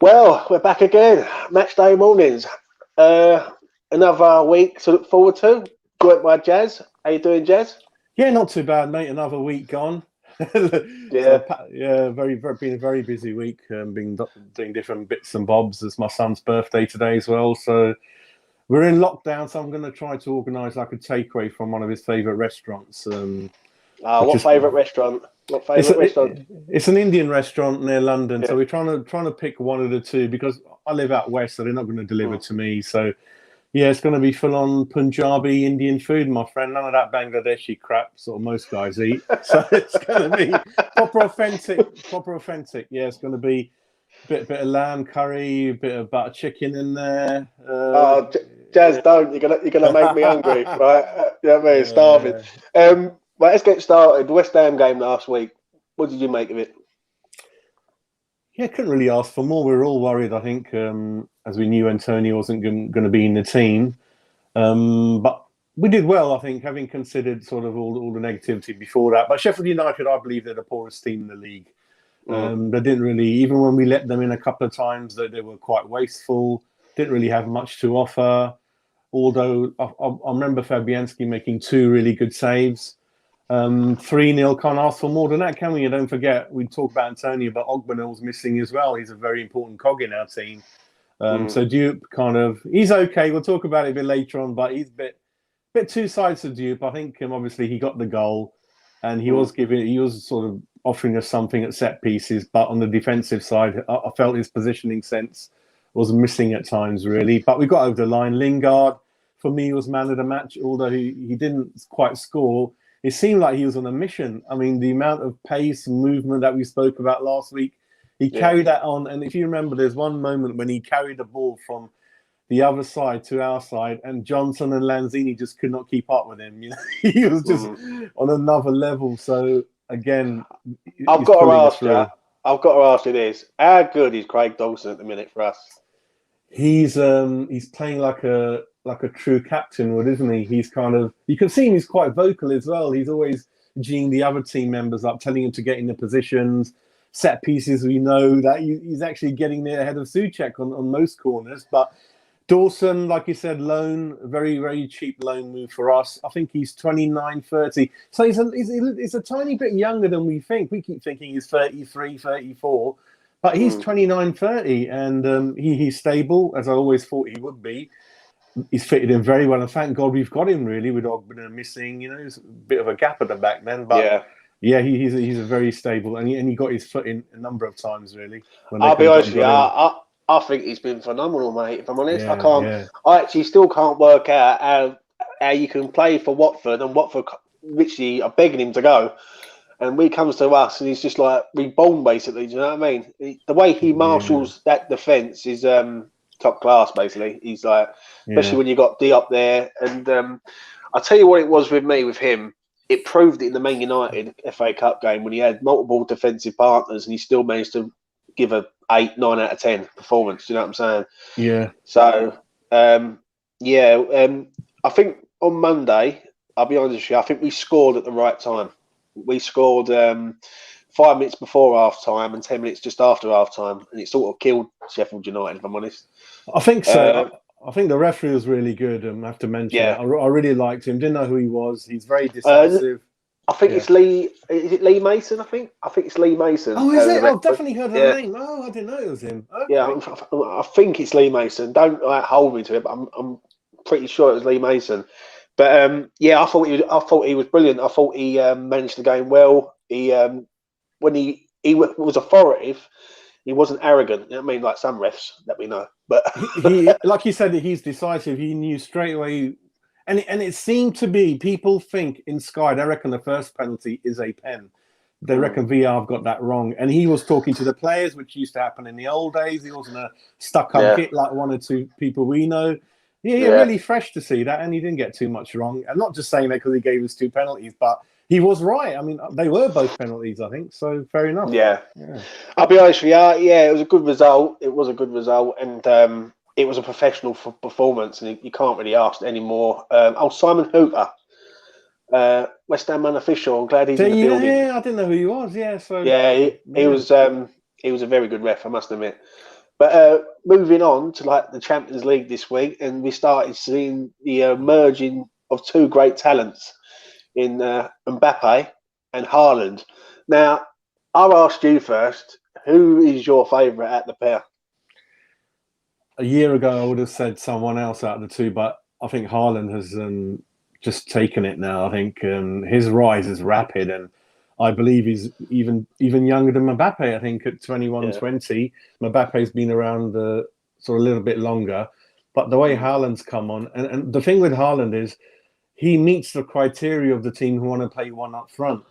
Well, we're back again. Matchday mornings. Another week to look forward to. Joined by Jas. How you doing, Jas? Yeah, not too bad, mate. Another week gone. Yeah. Been a very busy week. Been doing different bits and bobs. It's my son's birthday today as well, so we're in lockdown. So I'm going to try to organise like a takeaway from one of his favourite restaurants. Which What is favourite restaurant? What it's favourite restaurant? it's an Indian restaurant near London. Yeah. So we're trying to pick one of the two because I live out west, so they're not going to deliver to me. So yeah, it's going to be full on Punjabi Indian food, my friend. None of that Bangladeshi crap sort of most guys eat. So it's going to be proper authentic. Yeah, it's going to be bit of lamb curry, a bit of butter chicken in there. Jas, don't. You're gonna make me hungry, right? You know what I mean? Starving. Yeah. Right, let's get started. The West Ham game last week. What did you make of it? Yeah, couldn't really ask for more. We were all worried, I think, as we knew Antonio wasn't going to be in the team. But we did well, I think, having considered sort of all the negativity before that. But Sheffield United, I believe, they're the poorest team in the league. They didn't really, even when we let them in a couple of times, they were quite wasteful, didn't really have much to offer. Although I remember Fabianski making 2 really good saves. 3-0, can't ask for more than that, can we? And don't forget, we talked about Antonio, but Ogbenill's missing as well. He's a very important cog in our team. So Diop he's okay. We'll talk about it a bit later on, but he's a bit two sides to Diop. I think obviously he got the goal, and he was sort of offering us something at set pieces, but on the defensive side, I felt his positioning sense was missing at times, really. But we got over the line. Lingard, for me, was man of the match, although he didn't quite score. It seemed like he was on a mission. I mean, the amount of pace and movement that we spoke about last week, he carried that on. And if you remember, there's one moment when he carried the ball from the other side to our side, and Johnson and Lanzini just could not keep up with him. You know, he was just on another level. So again, I've got to ask you this: how good is Craig Dawson at the minute for us? He's playing like a true captain would, isn't he? He's you can see him, he's quite vocal as well. He's always geeing the other team members up, telling them to get in the positions, set pieces. We know that he's actually getting there ahead of Souček on most corners. But Dawson, like you said, loan, very, very cheap loan move for us. I think he's 29, 30. So he's a tiny bit younger than we think. We keep thinking he's 33, 34. But he's 29, 30, and he's stable, as I always thought he would be. He's fitted in very well, and thank God we've got him, really, with Ogbonna missing. You know, there's a bit of a gap at the back then. But he's a very stable, and he got his foot in a number of times, really. I'll be honest with you, I think he's been phenomenal, mate, if I'm honest. I actually still can't work out how you can play for Watford, and Watford literally are begging him to go. And when he comes to us, and he's just like reborn, basically. Do you know what I mean? The way he marshals that defence is top class, basically. He's like, especially when you got D up there. And I'll tell you what it was with him. It proved it in the Man United FA Cup game when he had multiple defensive partners, and he still managed to give a 8, 9 out of 10 performance. Do you know what I'm saying? Yeah. So, I think on Monday, I'll be honest with you, I think we scored at the right time. We scored 5 minutes before half time and 10 minutes just after half time, and it sort of killed Sheffield United, if I'm honest. I think so. I think the referee was really good. I have to mention that. I really liked him. Didn't know who he was. He's very decisive. I think it's Lee. Is it Lee Mason? I think it's Lee Mason. Oh, is it? I've definitely heard the name. Oh, I didn't know it was him. Okay. Yeah, I think it's Lee Mason. Don't hold me to it, but I'm pretty sure it was Lee Mason. But I thought he was brilliant. I thought he managed the game well. When he was authoritative, he wasn't arrogant. You know what I mean, like some refs that we know. But he, like you said, he's decisive. He knew straight away, and it seemed to be. People think in Sky, they reckon the first penalty is a pen. They reckon VR have got that wrong. And he was talking to the players, which used to happen in the old days. He wasn't a stuck-up git like one or two people we know. Yeah, really fresh to see that, and he didn't get too much wrong. I'm not just saying that because he gave us 2 penalties, but he was right. I mean, they were both penalties, I think, so fair enough. Yeah. I'll be honest with you, it was a good result. It was a good result, and it was a professional performance, and you can't really ask any more. Simon Hooper, West Ham unofficial. I'm glad he's in the building. Yeah, I didn't know who he was. Yeah, so he was a very good ref, I must admit. But moving on to like the Champions League this week, and we started seeing the merging of two great talents in Mbappe and Haaland. Now, I'll ask you first. Who is your favourite at the pair? A year ago, I would have said someone else out of the two, but I think Haaland has just taken it now. I think his rise is rapid, and I believe he's even younger than Mbappe. I think at 21, 20, Mbappe's been around sort of a little bit longer. But the way Haaland's come on, and the thing with Haaland is he meets the criteria of the team who want to play one up front.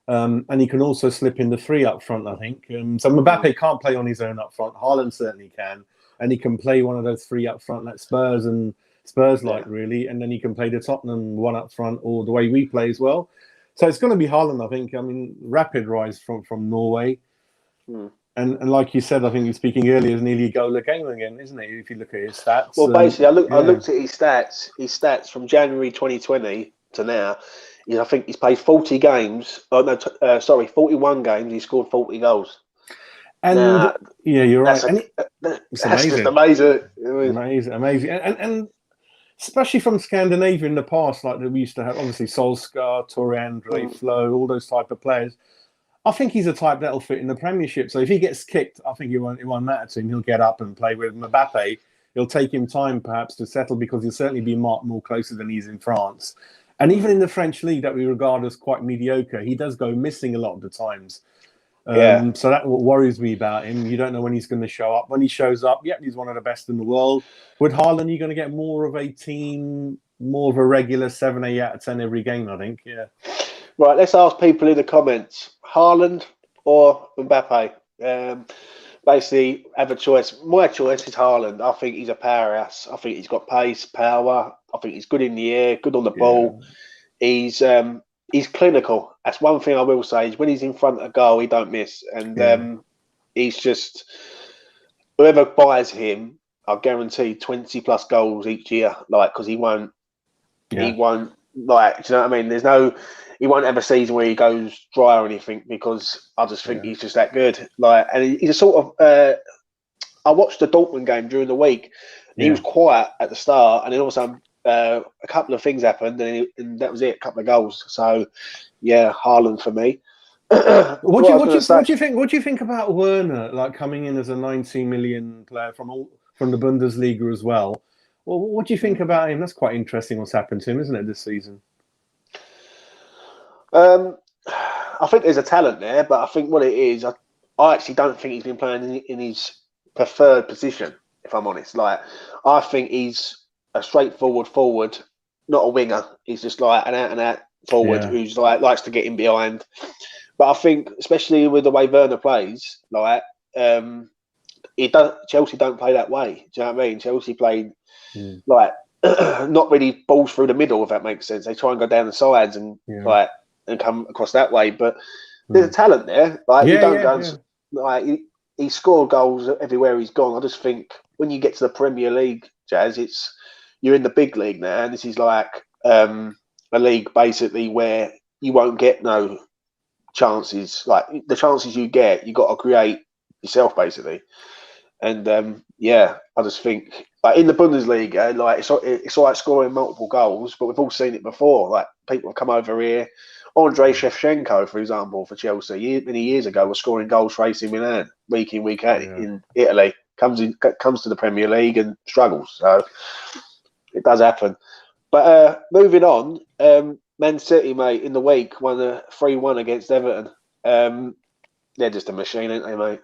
And he can also slip in the three up front, I think. So Mbappe can't play on his own up front. Haaland certainly can. And he can play one of those three up front like Spurs really. And then he can play the Tottenham one up front or the way we play as well. So it's going to be Haaland, I think. I mean, rapid rise from Norway. And like you said, I think you're speaking earlier, is nearly a goal a game again, isn't it? If you look at his stats. Well, basically, I looked at his stats from January 2020 to now. I think he's played 40 games. 41 games. He scored 40 goals. And now, you're right. That's just amazing. Amazing. And especially from Scandinavia in the past, like we used to have, obviously Solskjaer, Tore Andre, Flo, all those type of players. I think he's a type that'll fit in the Premiership. So if he gets kicked, I think it won't matter to him. He'll get up and play with Mbappe. It'll take him time, perhaps, to settle because he'll certainly be marked more closer than he's in France. And even in the French league that we regard as quite mediocre, he does go missing a lot of the times. So that's what worries me about him. You don't know when he's going to show up. When he shows up, he's one of the best in the world. With Haaland, you're going to get more of a team, more of a regular 7, 8 out of 10 every game, I think. Yeah. Right, let's ask people in the comments. Haaland or Mbappe? Basically, have a choice. My choice is Haaland. I think he's a powerhouse. I think he's got pace, power. I think he's good in the air, good on the ball. He's clinical. That's one thing I will say. Is when he's in front of goal, he don't miss. And he's just whoever buys him, I guarantee 20 plus goals each year. Like because he won't. He won't. Like, do you know what I mean? He won't have a season where he goes dry or anything because I just think he's just that good. Like, and he's a sort of. I watched the Dortmund game during the week. He was quiet at the start, and then all of a sudden, a couple of things happened, and that was it. A couple of goals. So, Haaland for me. What do you think about Werner? Like coming in as a 19 million player from the Bundesliga as well. Well, what do you think about him? That's quite interesting. What's happened to him, isn't it, this season? I think there's a talent there, but I think what it is, I actually don't think he's been playing in his preferred position, if I'm honest. Like, I think he's a straightforward forward, not a winger. He's just like an out-and-out forward who's like likes to get in behind. But I think, especially with the way Werner plays, like Chelsea don't play that way. Do you know what I mean? Chelsea played like not really balls through the middle, if that makes sense. They try and go down the sides and and come across that way. But there's a talent there. Like he scored goals everywhere he's gone. I just think when you get to the Premier League, Jas, you're in the big league now, and this is like a league basically where you won't get no chances. Like the chances you get, you got to create yourself basically. And I just think like in the Bundesliga, like it's like scoring multiple goals, but we've all seen it before. Like people have come over here. Andrei Shevchenko, for example, for Chelsea, many years ago, was scoring goals for AC Milan week in, week out in Italy. Comes to the Premier League and struggles. So it does happen. But moving on, Man City, mate, in the week won a 3-1 against Everton. They're just a machine, aren't they, mate?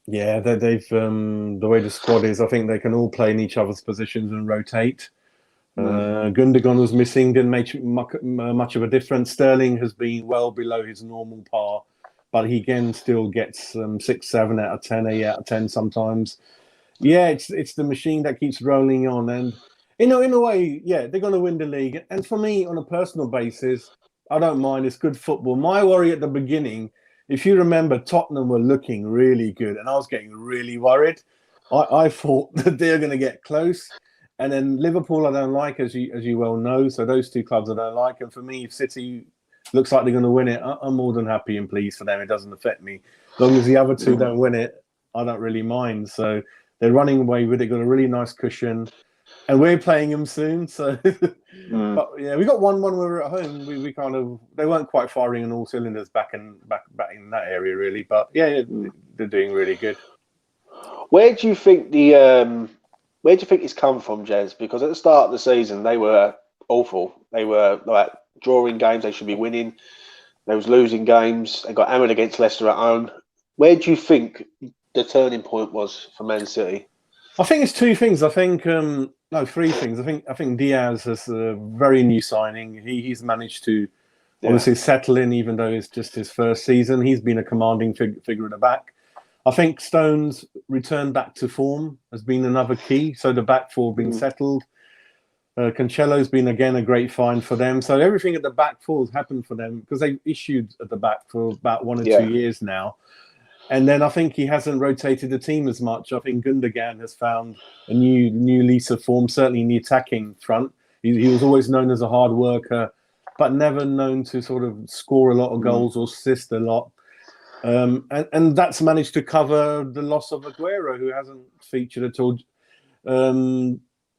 Yeah, they've the way the squad is, I think they can all play in each other's positions and rotate. Gundogan was missing, didn't make much of a difference. Sterling has been well below his normal par, but he again still gets 6, 7 out of 10, 8 out of 10 sometimes. Yeah, it's the machine that keeps rolling on, and in a way, they're going to win the league. And for me, on a personal basis, I don't mind. It's good football. My worry at the beginning, if you remember, Tottenham were looking really good, and I was getting really worried. I thought that they're going to get close. And then Liverpool, I don't like, as you well know. So those two clubs I don't like. And for me, if City looks like they're going to win it, I'm more than happy and pleased for them. It doesn't affect me. As long as the other two don't win it, I don't really mind. So they're running away with it. Got a really nice cushion, and we're playing them soon. So, but yeah, we got 1-1 when we were at home. We kind of they weren't quite firing on all cylinders back in that area really. But yeah, they're doing really good. Where do you think it's come from, Jas? Because at the start of the season they were awful. They were like drawing games they should be winning. They was losing games. They got hammered against Leicester at home. Where do you think the turning point was for Man City? I think it's two things. I think three things. I think Diaz is a very new signing. He's managed to obviously settle in, even though it's just his first season. He's been a commanding figure at the back. I think Stone's return back to form has been another key. So the back four have been settled. Cancelo's been again a great find for them. So everything at the back four has happened for them because they've issued at the back for about 1 or 2 years now. And then I think he hasn't rotated the team as much. I think Gundogan has found a new lease of form, certainly in the attacking front. He was always known as a hard worker, but never known to sort of score a lot of goals or assist a lot. And that's managed to cover the loss of Aguero, who hasn't featured at all.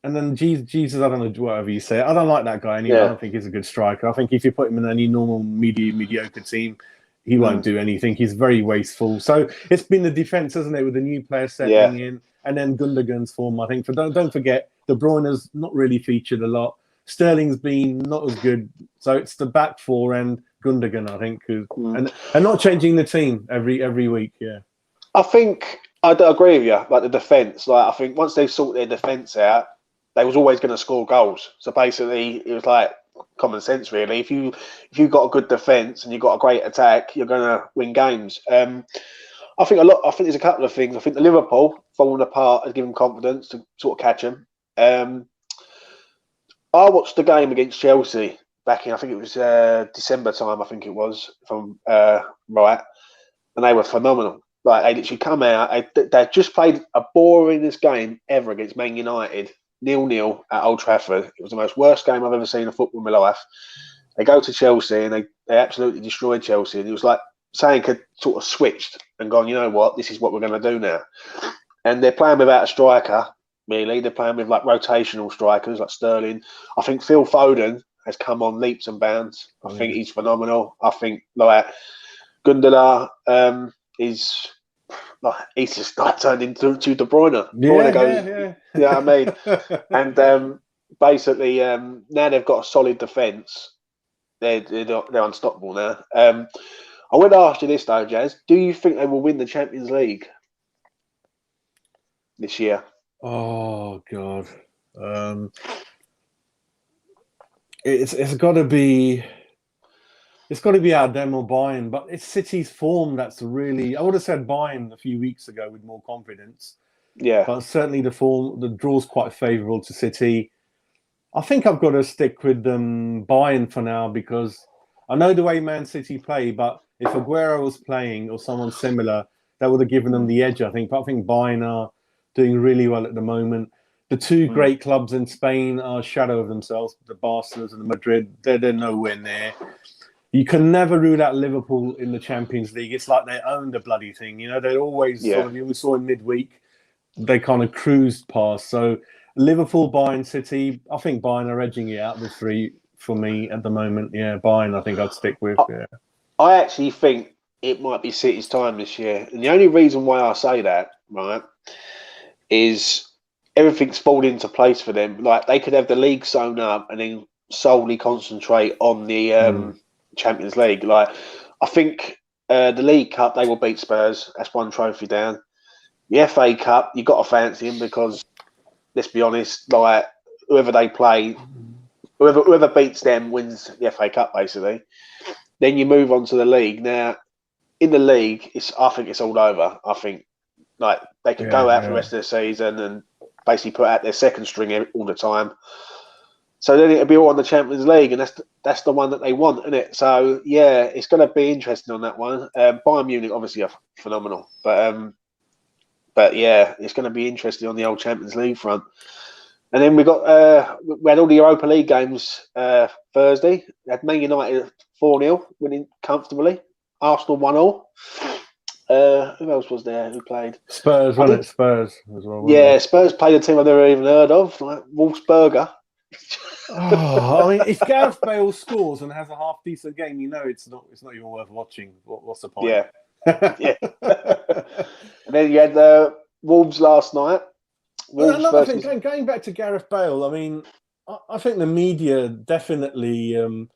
And then Jesus, I don't know, whatever you say. I don't like that guy anyway. I don't think he's a good striker. I think if you put him in any normal mediocre team, he won't do anything. He's very wasteful. So it's been the defence, hasn't it, with the new player settling in, and then Gundogan's form. I think don't forget, De Bruyne's not really featured a lot. Sterling's been not as good. So it's the back four and Gundogan, I think, and not changing the team every week. Yeah, I think I agree with you. Like the defence, I think once they sort their defence out, they was always going to score goals. So basically, it was like common sense, really. If you got a good defence and you got a great attack, you're going to win games. I think there's a couple of things. I think the Liverpool falling apart has given confidence to sort of catch them. I watched the game against Chelsea back in, I think it was December time. I think it was from right, and they were phenomenal. Like they literally come out. They just played a boringest game ever against Man United. 0-0 at Old Trafford. It was the most worst game I've ever seen in football in my life. They go to Chelsea and they absolutely destroyed Chelsea. And it was like saying had sort of switched and gone, you know what, this is what we're going to do now. And they're playing without a striker, really. They're playing with like rotational strikers like Sterling. I think Phil Foden has come on leaps and bounds. I think he's phenomenal. I think like Gundogan is... he's just turned into De Bruyne. You know what I mean? And basically, now they've got a solid defence. They're unstoppable now. I would ask you this though, Jas. Do you think they will win the Champions League this year? Oh God, it's got to be. It's got to be out them or Bayern, but it's City's form that's really... I would have said Bayern a few weeks ago with more confidence. Yeah. But certainly the draw's quite favourable to City. I think I've got to stick with Bayern for now because I know the way Man City play, but if Aguero was playing or someone similar, that would have given them the edge, I think. But I think Bayern are doing really well at the moment. The two great clubs in Spain are a shadow of themselves, the Barcelonas and the Madrid. They're nowhere near. You can never rule out Liverpool in the Champions League. It's like they own the bloody thing. You know, they're always sort of... We saw in midweek, they kind of cruised past. So Liverpool, Bayern, City, I think Bayern are edging it out the three for me at the moment. Yeah, Bayern I think I'd stick with. Yeah. I actually think it might be City's time this year. And the only reason why I say that, right, is everything's fallen into place for them. Like they could have the league sewn up and then solely concentrate on the... Champions League. Like I think the League Cup they will beat Spurs. That's one trophy down. The FA Cup you got to fancy them because let's be honest, like whoever they play, whoever beats them wins the FA Cup basically. Then you move on to the league. Now in the league, I think it's all over. I think like they could go out for the rest of the season and basically put out their second string all the time. So then it'll be all on the Champions League, and that's the one that they want, isn't it? So yeah, it's going to be interesting on that one. Bayern Munich obviously are phenomenal, but yeah, it's going to be interesting on the old Champions League front. And then we had all the Europa League games Thursday. We had Man United 4-0 winning comfortably. Arsenal 1-0. Who else was there who played? Spurs, wasn't it? Spurs as well. Yeah, Spurs played a team I've never even heard of, like Wolfsburger. Oh, I mean, if Gareth Bale scores and has a half decent game, it's not even worth watching. What's the point? Yeah, yeah. And then you had the Wolves last night. Another thing, going back to Gareth Bale, I mean, I think the media definitely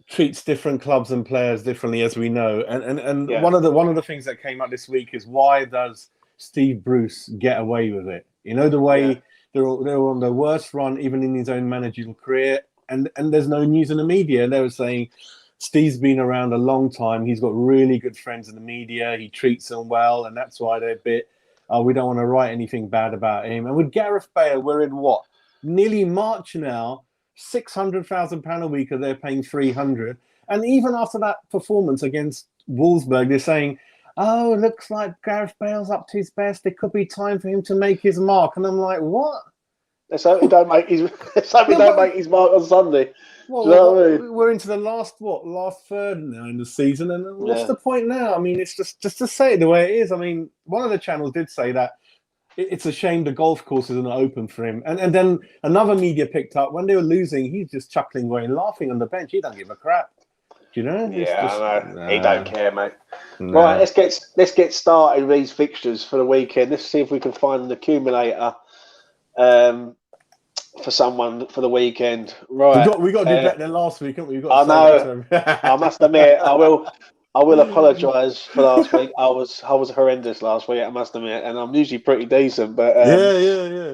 treats different clubs and players differently, as we know. And one of the things that came up this week is, why does Steve Bruce get away with it? The way they were on the worst run, even in his own managerial career, and there's no news in the media. They were saying Steve's been around a long time. He's got really good friends in the media. He treats them well, and that's why they're a bit, we don't want to write anything bad about him. And with Gareth Bale, we're in nearly March now. £600,000 a week, or they're paying 300. And even after that performance against Wolfsburg, they're saying, "Oh, it looks like Gareth Bale's up to his best. It could be time for him to make his mark." And I'm like, what? Let's hope he don't make his. Make his mark on Sunday. Well, do you know what I mean? We're into the last third now in the season, and what's the point now? I mean, it's just to say it the way it is. I mean, one of the channels did say that it's a shame the golf course isn't open for him. And then another media picked up, when they were losing, he's just chuckling away and laughing on the bench. He don't give a crap. Do you know? Yeah, I know. He don't care, mate. Nah. Right, let's get started with these fixtures for the weekend. Let's see if we can find an accumulator for someone for the weekend. Right. We got to do better than last week, haven't we? I know. I must admit, I will apologise for last week. I was horrendous last week, I must admit, and I'm usually pretty decent. But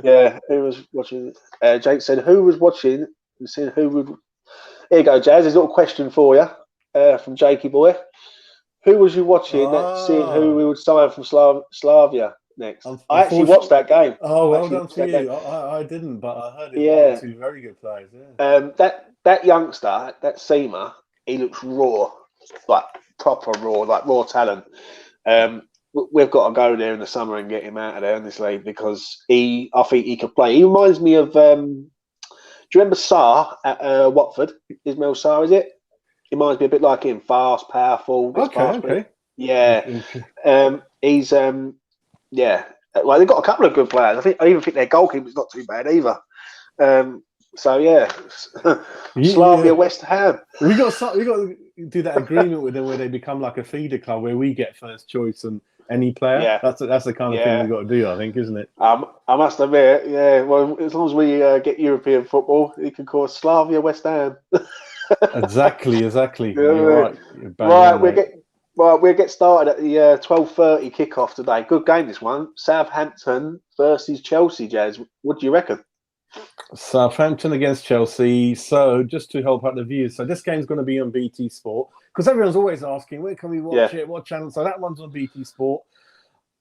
yeah. Who was watching? Jake said, "Who was watching?" And said, "Who would?" Here you go, Jazz. There's a little question for you from Jakey boy. Who was you watching? Seeing who we would sign from Slavia next. I actually watched that game. Oh, well done to you. I didn't, but I heard it. Yeah, two very good players. Yeah. That youngster, that Seamer, he looks raw, like proper raw, like raw talent. We've got to go there in the summer and get him out of there, honestly, because I think he could play. He reminds me of. Do you remember Sarr at Watford? Ismail Sarr, is it? He reminds me a bit like him, fast, powerful. Okay. Yeah. He's yeah. Well, they've got a couple of good players. I even think their goalkeeper's not too bad either. So yeah, Slavia, West Ham. We got to do that agreement with them where they become like a feeder club where we get first choice and any player. Yeah. That's the kind of thing we've got to do, I think, isn't it? I must admit, yeah. Well, as long as we get European football, you can call Slavia, West Ham. Exactly. You're right. We'll get started at the 12:30 kickoff today. Good game, this one. Southampton versus Chelsea, Jazz. What do you reckon? Southampton against Chelsea. So just to help out the viewers, so this game's going to be on BT Sport, because everyone's always asking, where can we watch it? What channel? So that one's on BT Sport.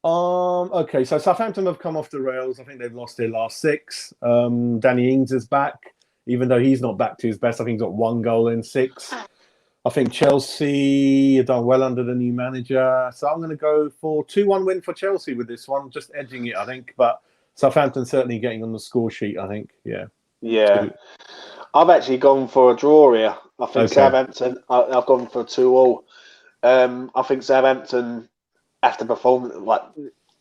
Okay, so Southampton have come off the rails. I think they've lost their last 6. Danny Ings is back, even though he's not back to his best. I think he's got 1 goal in 6. I think Chelsea have done well under the new manager. So I'm going to go for 2-1 win for Chelsea with this one. Just edging it, I think. But Southampton certainly getting on the score sheet, I think. Yeah. Yeah. I've actually gone for a draw here. I think Southampton, I've gone for 2-2. I think Southampton have to perform. Like,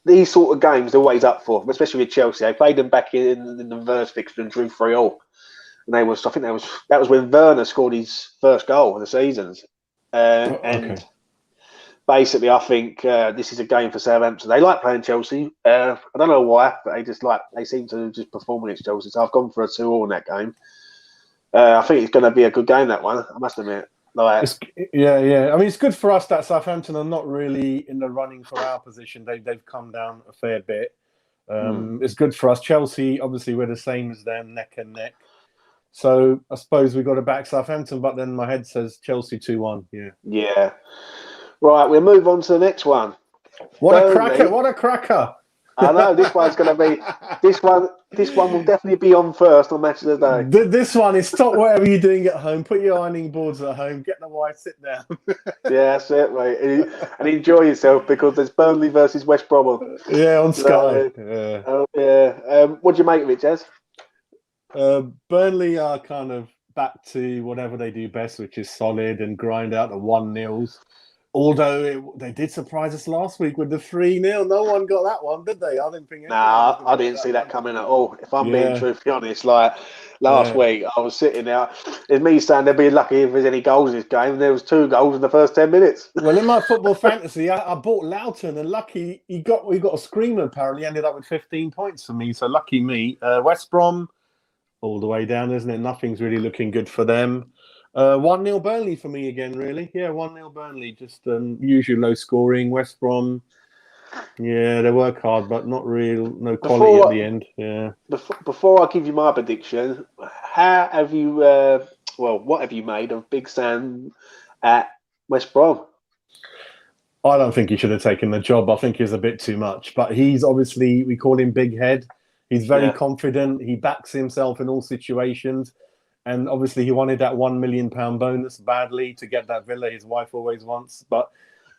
these sort of games, they're always up for, especially with Chelsea. They played them back in the first fixture and drew 3-3. And I think that was when Werner scored his first goal of the seasons. And basically, I think this is a game for Southampton. They like playing Chelsea. I don't know why, but they seem to just perform against Chelsea. So I've gone for a 2-2 in that game. I think it's going to be a good game, that one, I must admit. I mean, it's good for us that Southampton are not really in the running for our position. They've come down a fair bit. It's good for us. Chelsea, obviously, we're the same as them, neck and neck. So I suppose we've got to back Southampton, but then my head says Chelsea 2-1. Yeah. Right, we'll move on to the next one. What a cracker! I know this one's going to be. This one will definitely be on first on Match of the Day. This one is stop whatever you're doing at home. Put your ironing boards at home. Get the wife. Sit down. Yeah, that's it, mate. And enjoy yourself, because there's Burnley versus West Brom. Yeah, on Sky. What do you make of it, Jez? Burnley are kind of back to whatever they do best, which is solid and grind out the 1-0s. Although they did surprise us last week with the 3-0. No one got that one, did they? I didn't think anyone was I didn't see that coming at all. If I'm being truthfully honest, like last week, I was sitting there. It's me saying they'd be lucky if there's any goals in this game. And there was 2 goals in the first 10 minutes. Well, in my football fantasy, I bought Loughton, and lucky he got a screamer. Apparently, ended up with 15 points for me. So lucky me. West Brom, all the way down, isn't it? Nothing's really looking good for them. 1-0 Burnley for me again, really. Yeah, 1-0 Burnley. Just usually low scoring. West Brom. Yeah, they work hard, but no quality at the end. Yeah. Before I give you my prediction, how have you? What have you made of Big Sam at West Brom? I don't think he should have taken the job. I think he was a bit too much. But he's obviously, we call him Big Head. He's very confident. He backs himself in all situations. And obviously, he wanted that £1 million bonus badly to get that villa his wife always wants. But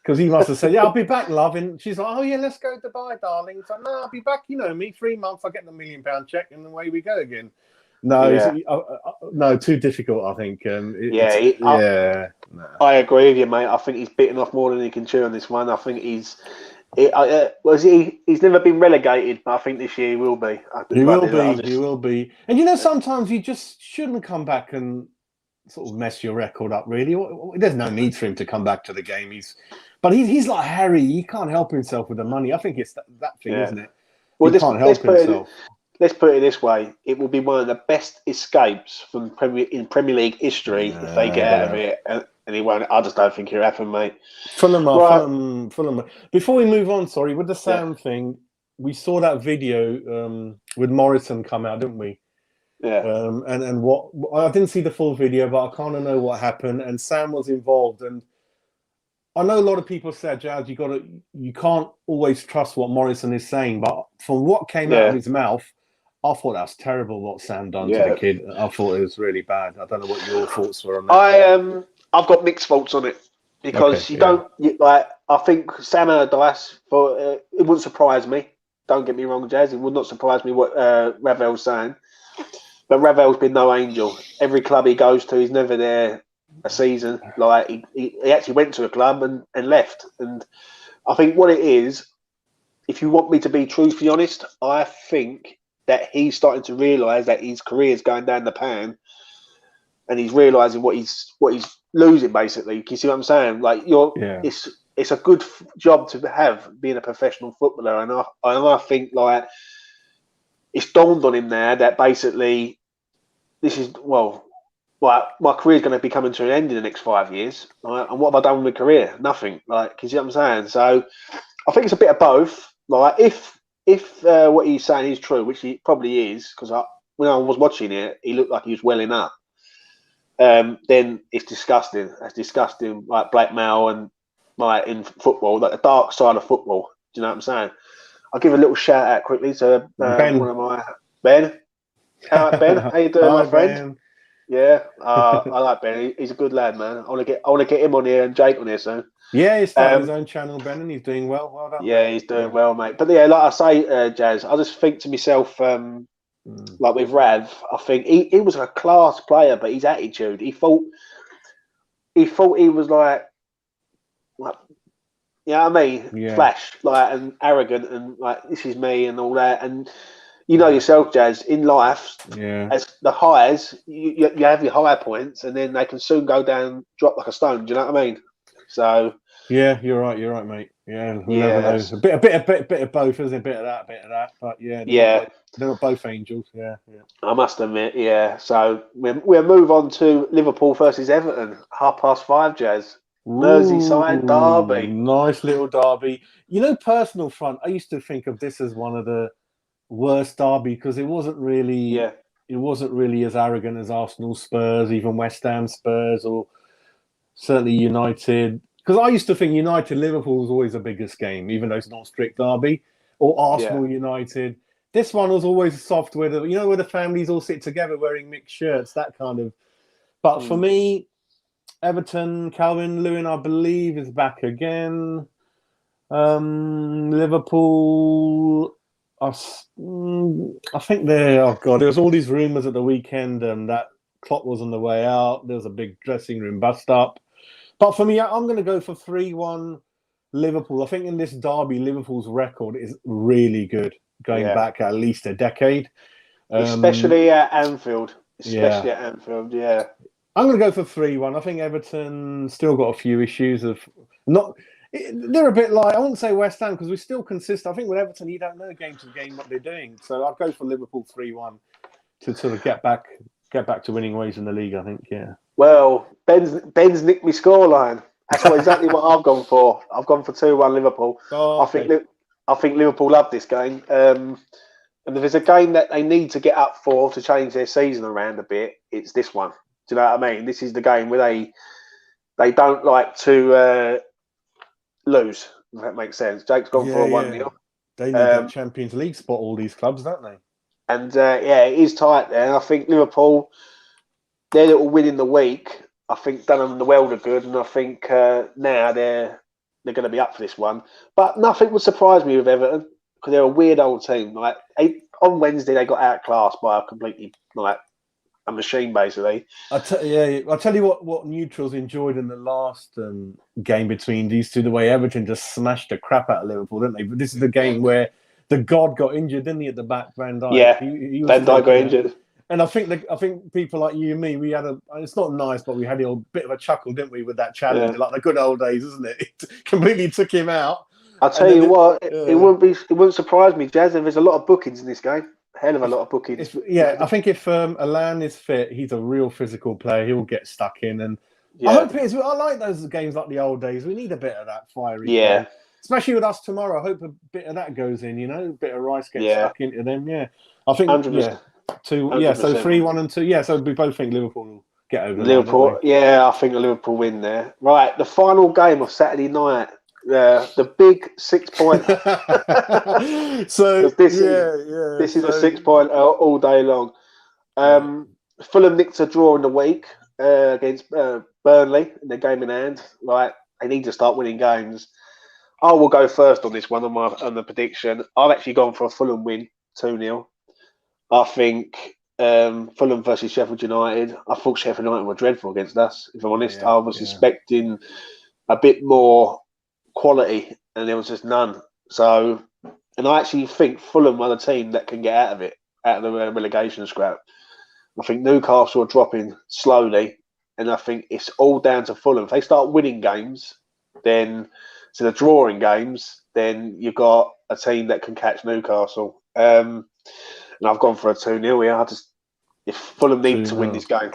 because he must have said, yeah, I'll be back, love. And she's like, oh, yeah, let's go to Dubai, darling. He's like, no, I'll be back. You know me, 3 months, I'll get the £1 million check, and away we go again. No, no, too difficult, I think. I agree with you, mate. I think he's bitten off more than he can chew on this one. I think he's never been relegated, but I think this year he will be. He will be. And sometimes you just shouldn't come back and sort of mess your record up, really. There's no need for him to come back to the game. He's like Harry. He can't help himself with the money. I think it's that thing, isn't it? Well, he can't help himself. Let's put it this way: it will be one of the best escapes from Premier League history if they get out of it, and he won't. I just don't think it'll happen, mate. Fulham. Before we move on, sorry, with the sound thing, we saw that video with Morrison come out, didn't we? Yeah. And what I didn't see the full video, but I kind of know what happened. And Sam was involved, and I know a lot of people said, Jas, you can't always trust what Morrison is saying, but from what came out of his mouth, I thought that's terrible what Sam done to the kid. I thought it was really bad. I don't know what your thoughts were on that. I've got mixed thoughts on it because I think Sam Allardyce, it wouldn't surprise me. Don't get me wrong, Jas. It would not surprise me what Ravel's saying. But Ravel's been no angel. Every club he goes to, he's never there a season. Like he actually went to a club and left. And I think what it is, if you want me to be truthfully honest, I think that he's starting to realise that his career is going down the pan, and he's realising what he's losing. Basically, you see what I'm saying? Like it's a good job to have being a professional footballer, and I think like it's dawned on him now that basically this is my career is going to be coming to an end in the next 5 years, right? And what have I done with my career? Nothing. Like, you see what I'm saying? So I think it's a bit of both. Like if what he's saying is true, which he probably is, because when I was watching it, he looked like he was welling up. Then it's disgusting. It's disgusting, like blackmail and like in football, like the dark side of football. Do you know what I'm saying? I'll give a little shout out quickly to Ben. One of my Ben. Ben, how you doing, my friend? Ben. Yeah, I like Ben. He's a good lad, man. I want to get him on here and Jake on here soon. Yeah, he's starting his own channel, Ben, and he's doing well. Well done. Yeah, he's doing well, mate. But yeah, like I say, Jas, I just think to myself, like with Rav, I think he was a class player, but his attitude, he thought he was like you know what I mean, flash, like, and arrogant, and like this is me and all that, and. You know yourself, Jas, in life, as the highs, you have your high points, and then they can soon go down, drop like a stone. Do you know what I mean? So yeah, you're right, mate. Yeah, never know. A bit of both, isn't it? A bit of that. But they're not both angels. Yeah. I must admit, yeah. So we'll move on to Liverpool versus Everton, 5:30, Jas. Merseyside derby. Nice little derby. Personal front. I used to think of this as one of the worst derby because it wasn't really as arrogant as Arsenal, Spurs, even West Ham, Spurs, or certainly United. Because I used to think United Liverpool was always the biggest game, even though it's not a strict derby, or Arsenal United. This one was always soft, where the families all sit together wearing mixed shirts, that kind of. But for me, Everton, Calvin Lewin, I believe, is back again. Liverpool. I think there was all these rumours at the weekend that Klopp was on the way out. There was a big dressing room bust up. But for me, I'm going to go for 3-1 Liverpool. I think in this derby, Liverpool's record is really good, going back at least a decade. Especially at Anfield. Especially at Anfield, yeah. I'm going to go for 3-1. I think Everton still got a few issues of not. They're a bit like, I wouldn't say West Ham because we're still consistent. I think with Everton, you don't know game to game what they're doing. So I'd go for Liverpool 3-1 to sort of get back to winning ways in the league. I think, yeah. Well, Ben's nicked me scoreline. That's exactly what I've gone for. I've gone for 2-1 Liverpool. Oh, okay. I think Liverpool love this game. And if there's a game that they need to get up for to change their season around a bit, it's this one. Do you know what I mean? This is the game where they don't like to lose, if that makes sense. Jake's gone for a 1-0. They need that Champions League spot, all these clubs, don't they? And, it is tight there. And I think Liverpool, their little win in the week, I think done them the world of good. And I think now they're going to be up for this one. But nothing would surprise me with Everton because they're a weird old team. Like on Wednesday, they got outclassed by a completely a machine, basically. I'll tell you what neutrals enjoyed in the last game between these two. The way Everton just smashed the crap out of Liverpool, didn't they? But this is the game where the God got injured, didn't he? At the back, Van Dijk. Yeah, Van Dijk got injured. And I think people like you and me, we had it's not nice, but we had a bit of a chuckle, didn't we, with that challenge, like the good old days, isn't it? It completely took him out. I'll tell you what, it wouldn't surprise me, Jazz, if there's a lot of bookings in this game. Hell of a lot of bookings. I think if Alan is fit, he's a real physical player. He'll get stuck in, and I hope it is. I like those games like the old days. We need a bit of that fiery play. Especially with us tomorrow. I hope a bit of that goes in. A bit of Rice gets stuck into them. Yeah, I think 100%. 2. Yeah, so 3-1 and 2. Yeah, so we both think Liverpool will get over. Liverpool. I think the Liverpool win there. Right, the final game of Saturday night. The big 6 point. So this is a 6 point all day long. Fulham nicked a draw in the week against Burnley in their game in hand. Right, they need to start winning games. I will go first on this one on the prediction. I've actually gone for a Fulham win, 2-0. I think Fulham versus Sheffield United. I thought Sheffield United were dreadful against us. If I'm honest, I was expecting a bit more quality, and there was just none. So, and I actually think Fulham are the team that can get out of the relegation scrap. I think Newcastle are dropping slowly, and I think it's all down to Fulham. If they start winning games, then instead of drawing games, then you've got a team that can catch Newcastle. And I've gone for a 2-0 here. If Fulham need to win this game,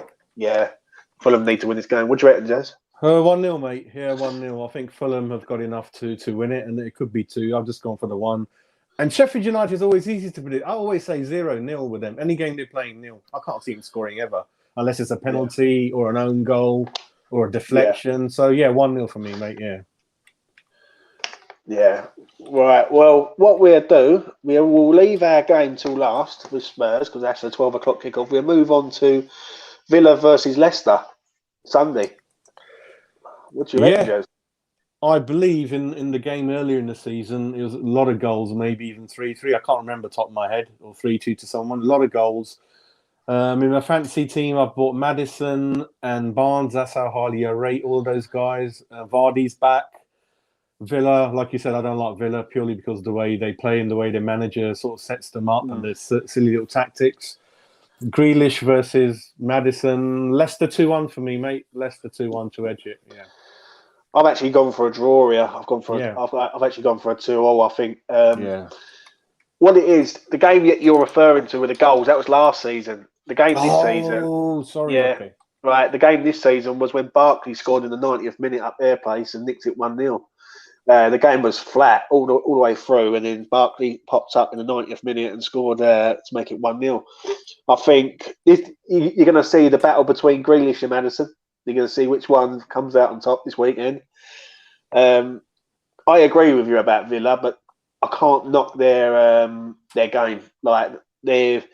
Fulham need to win this game. What do you reckon, Jez? 1-0, mate. Yeah, 1-0. I think Fulham have got enough to win it, and it could be 2. I've just gone for the 1. And Sheffield United is always easy to predict. I always say 0-0 with them. Any game they're playing 0. I can't see them scoring ever, unless it's a penalty or an own goal or a deflection. So, 1-0 for me, mate, Yeah. Right. Well, what we'll do, we will leave our game till last with Spurs because that's the 12 o'clock kickoff. We'll move on to Villa versus Leicester Sunday. What do you reckon, Joe? I believe in the game earlier in the season, it was a lot of goals, maybe even 3-3. I can't remember top of my head, or 3-2 to someone. A lot of goals. In my fantasy team, I've bought Maddison and Barnes. That's how highly I rate all those guys. Vardy's back. Villa, like you said, I don't like Villa purely because of the way they play and the way their manager sort of sets them up and their silly little tactics. Grealish versus Maddison. Leicester 2-1 for me, mate. Leicester 2-1 to edge it. Yeah. I've actually gone for a draw here. I've actually gone for a 2-0. I think. What it is, the game that you're referring to with the goals, that was last season. The game this season. Oh, sorry. Yeah. Okay. Right. The game this season was when Barkley scored in the 90th minute up their place and nicked it 1-0. The game was flat all the way through, and then Barkley popped up in the 90th minute and scored to make it 1-0. I think you're going to see the battle between Grealish and Maddison. You're going to see which one comes out on top this weekend. I agree with you about Villa, but I can't knock their game. Like they're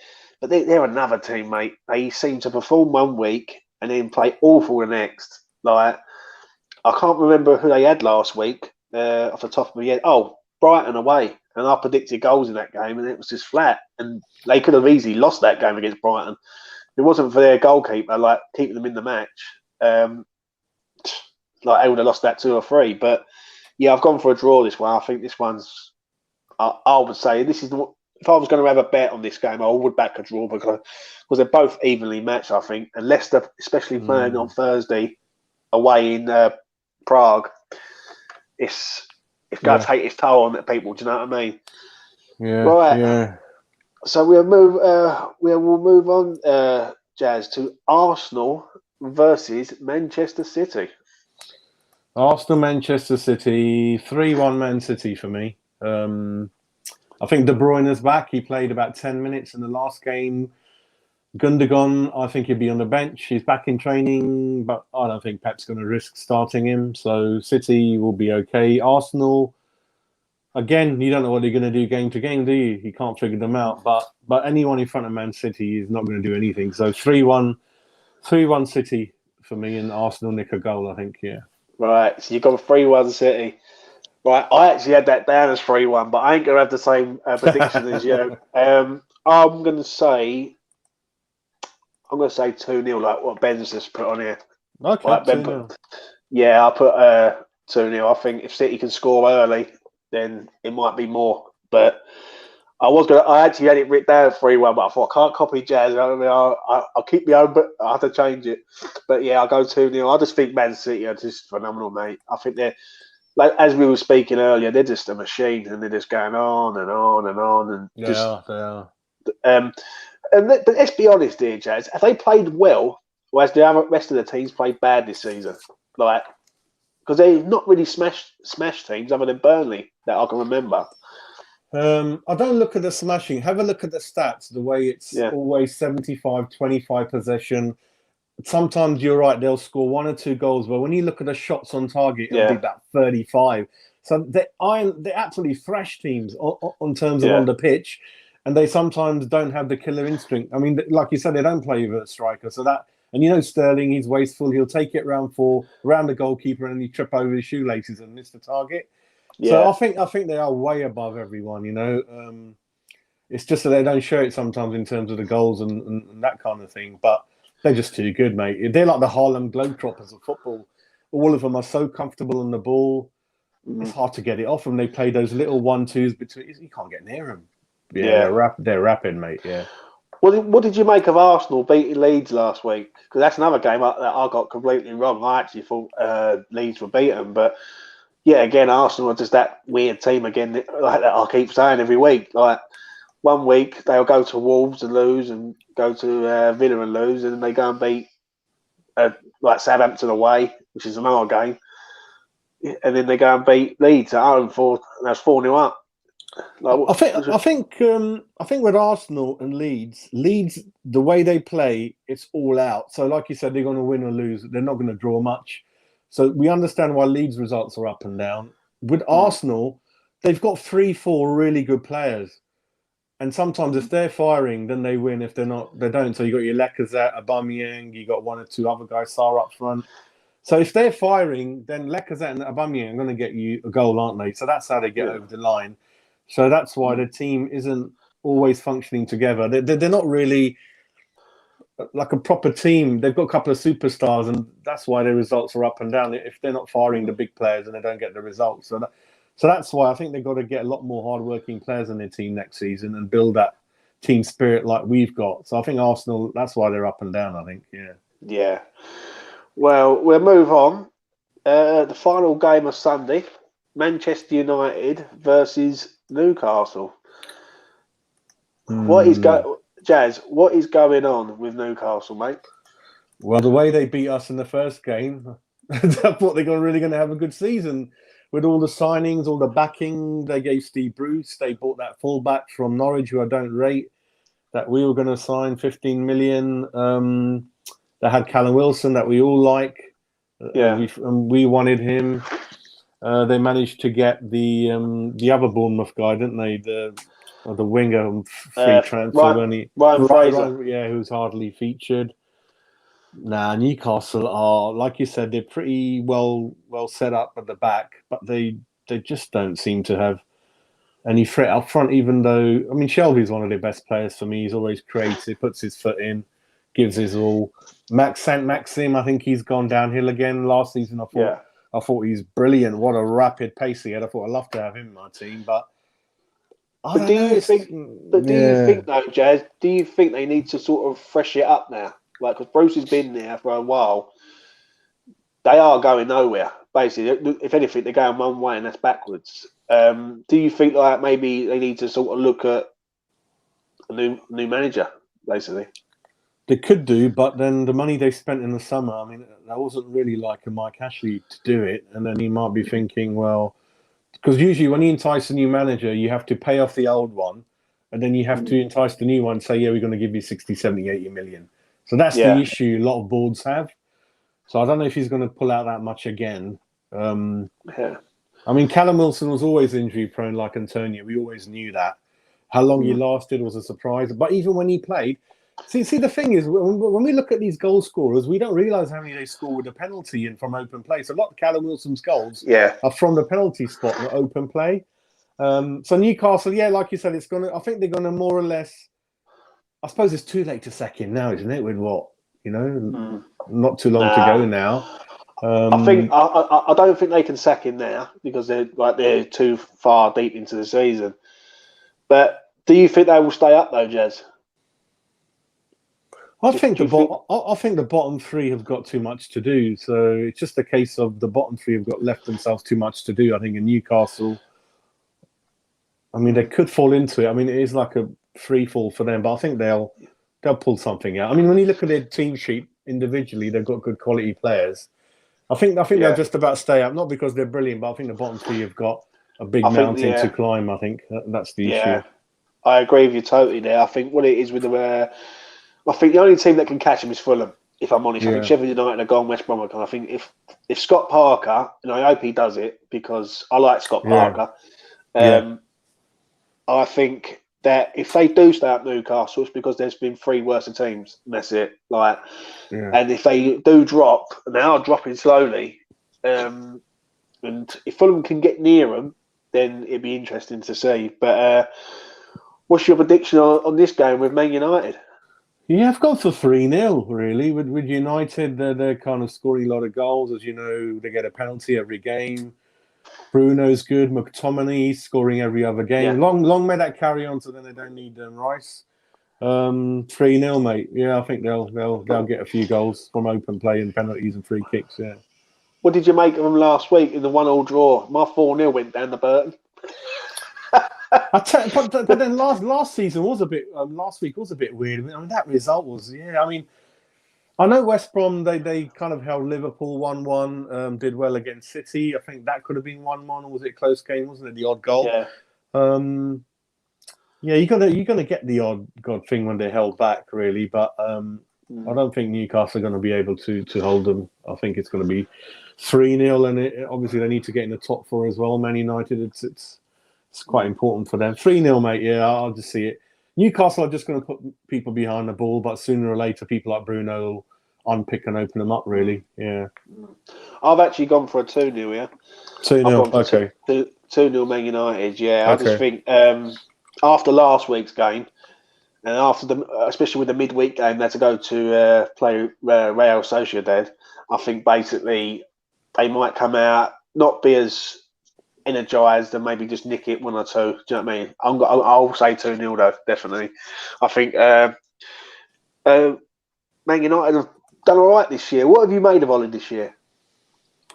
another team, mate. They seem to perform one week and then play awful the next. Like I can't remember who they had last week. Off the top of my head, Brighton away, and I predicted goals in that game, and it was just flat. And they could have easily lost that game against Brighton. If it wasn't for their goalkeeper, like keeping them in the match. like they would have lost that 2 or 3. But yeah, I've gone for a draw this one. I think this one's. I would say this is if I was going to have a bet on this game, I would back a draw because they're both evenly matched. I think, and Leicester, especially playing on Thursday away in Prague, it's going to take its toll on the people. Do you know what I mean? Yeah. Right. Yeah. So we'll move on, Jazz, to Arsenal versus Manchester City. Arsenal, Manchester City, 3-1 Man City for me. I think De Bruyne's back. He played about 10 minutes in the last game. Gundogan, I think he'll be on the bench. He's back in training, but I don't think Pep's going to risk starting him. So City will be okay. Arsenal, again, you don't know what they're going to do game to game, do you? You can't figure them out. But anyone in front of Man City is not going to do anything. So 3-1 City for me, and Arsenal nick a goal, I think, yeah. Right, so you've got 3-1 City. Right, I actually had that down as 3-1, but I ain't going to have the same prediction as you. I'm going to say 2-0, like what Ben's just put on here. Okay, like Ben put, yeah, I put 2-0. I think if City can score early, then it might be more. But I actually had it written down 3-1, but I thought I can't copy Jazz. I'll keep my own, but I have to change it. But yeah, I'll go 2-0. I just think Man City are just phenomenal, mate. I think they're, like as we were speaking earlier, they're just a machine, and they're just going on and on and on, and they are. But let's be honest here, Jazz. Have they played well, or has the rest of the teams played bad this season? Like, because they've not really smashed teams other than Burnley that I can remember. I don't look at the smashing. Have a look at the stats. The way it's always 75-25 possession. Sometimes you're right; they'll score 1 or 2 goals, but when you look at the shots on target, it'll be about 35. So they're absolutely thrash teams on terms of on the pitch, and they sometimes don't have the killer instinct. I mean, like you said, they don't play with a striker, so that. And you know Sterling, he's wasteful. He'll take it round the goalkeeper, and he trip over his shoelaces and miss the target. Yeah. So I think they are way above everyone. You know, it's just that they don't show it sometimes in terms of the goals and that kind of thing, but. They're just too good, mate. They're like the Harlem Globetrotters of football. All of them are so comfortable on the ball. It's hard to get it off them. They play those little 1-2s between. You can't get near them. Yeah. They're rapid, mate. Yeah. What did you make of Arsenal beating Leeds last week? Because that's another game that I got completely wrong. I actually thought Leeds were beaten, but yeah, again, Arsenal are just that weird team again. Like that I keep saying every week, like. 1 week they'll go to Wolves and lose, and go to Villa and lose, and then they go and beat like Southampton away, which is another game, and then they go and beat Leeds at home that's 4-0 up. I think with Arsenal and Leeds, the way they play, it's all out. So like you said, they're going to win or lose. They're not going to draw much. So we understand why Leeds results are up and down. With Arsenal, they've got 3-4 really good players. And sometimes if they're firing, then they win. If they're not, they don't. So you got your Lacazette, Aubameyang, you got 1 or 2 other guys, Sarr up front. So if they're firing, then Lacazette and Aubameyang are going to get you a goal, aren't they? So that's how they get over the line. So that's why the team isn't always functioning together. They're not really like a proper team. They've got a couple of superstars, and that's why their results are up and down. If they're not firing the big players, and they don't get the results. So that's why I think they've got to get a lot more hard-working players in their team next season and build that team spirit like we've got. So I think Arsenal, that's why they're up and down, I think, yeah. Yeah. Well, we'll move on. The final game of Sunday, Manchester United versus Newcastle. Jazz, what is going on with Newcastle, mate? Well, the way they beat us in the first game, I thought they're really going to have a good season. With all the signings, all the backing, they gave Steve Bruce. They bought that fullback from Norwich, who I don't rate, that we were going to sign 15 million. They had Callum Wilson that we all like. We wanted him. They managed to get the other Bournemouth guy, didn't they? The winger free transfer. Ryan Fraser. Who's hardly featured. Nah, Newcastle are, like you said, they're pretty well set up at the back, but they just don't seem to have any threat up front, even though, I mean, Shelby's one of their best players for me. He's always creative, puts his foot in, gives his all. Maxim, I think he's gone downhill again. Last season, I thought I thought he's brilliant. What a rapid pace he had. I thought I'd love to have him in my team, but do you think though, Jazz? Do you think they need to sort of fresh it up now? Like, because Bruce has been there for a while, they are going nowhere. Basically, if anything, they're going one way, and that's backwards. Do you think like maybe they need to sort of look at a new manager, basically? They could do, but then the money they spent in the summer, I mean, that wasn't really like a Mike Ashley to do it. And then he might be thinking, well, because usually when you entice a new manager, you have to pay off the old one, and then you have to entice the new one and say, yeah, we're going to give you 60, 70, 80 million. So that's the issue a lot of boards have. So I don't know if he's going to pull out that much again. I mean, Callum Wilson was always injury prone like Antonio. We always knew that. How long he lasted was a surprise. But even when he played, see, the thing is, when we look at these goal scorers, we don't realise how many they score with a penalty and from open play. So a lot of Callum Wilson's goals are from the penalty spot, the open play. So Newcastle, like you said, I think they're going to more or less. I suppose it's too late to sack him now, isn't it? With what, not too long to go now. I don't think they can sack him now because they're too far deep into the season. But do you think they will stay up though, Jez? I think the bottom three have got too much to do. So it's just a case of the bottom three have got left themselves too much to do. I think in Newcastle, I mean, they could fall into it. I mean, it is like a free fall for them, but I think they'll pull something out. I mean, when you look at their team sheet individually, they've got good quality players. I think they'll just about stay up, not because they're brilliant, but I think the bottom three have got a big mountain to climb. I think that's the issue. I agree with you totally there. I think what it is with I think the only team that can catch them is Fulham, if I'm honest. I think Sheffield United are gone, West Bromwich. And I think if Scott Parker, and I hope he does it because I like Scott Parker, I think that if they do stay up Newcastle, it's because there's been three worse teams, and that's it. And if they do drop, and they are dropping slowly, and if Fulham can get near them, then it'd be interesting to see. But what's your prediction on this game with Man United? Yeah, I've gone for 3-0, really. With United, they're kind of scoring a lot of goals. As you know, they get a penalty every game. Bruno's good. McTominay scoring every other game. Long may that carry on, so then they don't need Rice. 3-0, mate. Yeah, I think they'll get a few goals from open play and penalties and free kicks. Yeah. What did you make of them last week in the 1-1 draw? My 4-0 went down the Burton. But then last season was a bit. Last week was a bit weird. I mean, that result was. I mean, I know West Brom. They kind of held Liverpool 1-1. Did well against City. I think that could have been 1-1, or was it a close game? Wasn't it the odd goal? You're gonna get the odd thing when they're held back, really. But I don't think Newcastle are going to be able to hold them. I think it's going to be 3-0, and obviously they need to get in the top four as well. Man United, it's quite important for them. 3-0, mate. Yeah, I'll just see it. Newcastle are just going to put people behind the ball, but sooner or later, people like Bruno will unpick and open them up, really. Yeah. I've actually gone for a 2-0 here. 2-0, okay. 2-0 Man United, yeah. I just think after last week's game, and after especially with the midweek game, they had to go to play Real Sociedad. I think basically they might come out, not be as energised and maybe just nick it 1 or 2. Do you know what I mean? I'll say 2-0 though, definitely. I think Man United have done all right this year. What have you made of Ollie this year?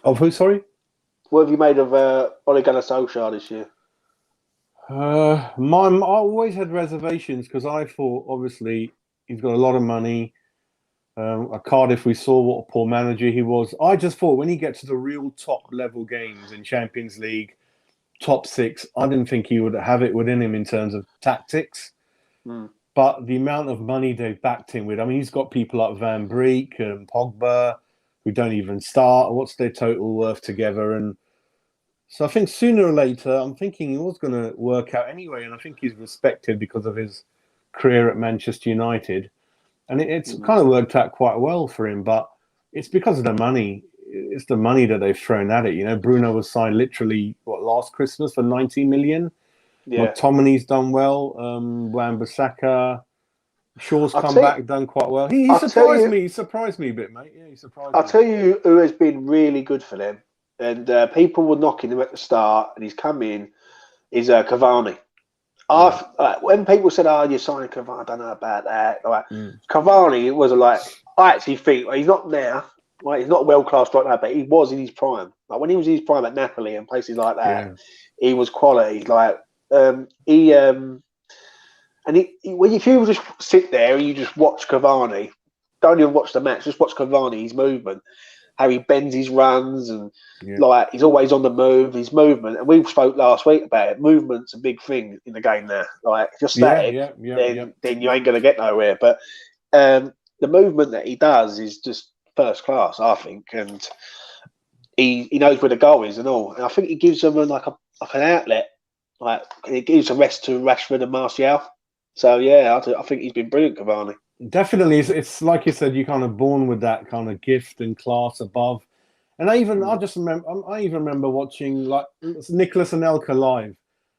Of who, sorry? What have you made of Ole Gunnar Solskjaer this year? I always had reservations because I thought, obviously, he's got a lot of money. At Cardiff, we saw what a poor manager he was. I just thought when he gets to the real top level games in Champions League, top 6, I didn't think he would have it within him in terms of tactics. But the amount of money they've backed him with, I mean, he's got people like Van Beek and Pogba who don't even start. What's their total worth together? And so I think sooner or later, I'm thinking he was going to work out anyway. And I think he's respected because of his career at Manchester United. And it's kind of worked out quite well for him, but it's because of the money. It's the money that they've thrown at it. Bruno was signed literally, last Christmas for 90 million? Yeah. McTominay's done well. Wan-Bissaka. Shaw's come back, done quite well. He surprised me. He surprised me a bit, mate. Yeah, he surprised me. I'll tell you who has been really good for them. and people were knocking him at the start, and he's come in, is Cavani. When people said, "Oh, you're signing Cavani," I don't know about that. Cavani was I actually think he's not there. Like, he's not world class right now, but he was in his prime. Like, when he was in his prime at Napoli and places like that, he was quality. Like when if you just sit there and you just watch Cavani, don't even watch the match, just watch Cavani, his movement, how he bends his runs, and like he's always on the move, his movement. And we spoke last week about it. Movement's a big thing in the game now. Like, if you're static, then you ain't going to get nowhere. But the movement that he does is just first class, I think. And he knows where the goal is and all. And I think he gives them an outlet. Like, it gives a rest to Rashford and Martial. So yeah, I think he's been brilliant, Cavani. Definitely, it's like you said, you're kind of born with that kind of gift and class above. And I even remember watching like Nicholas Anelka live.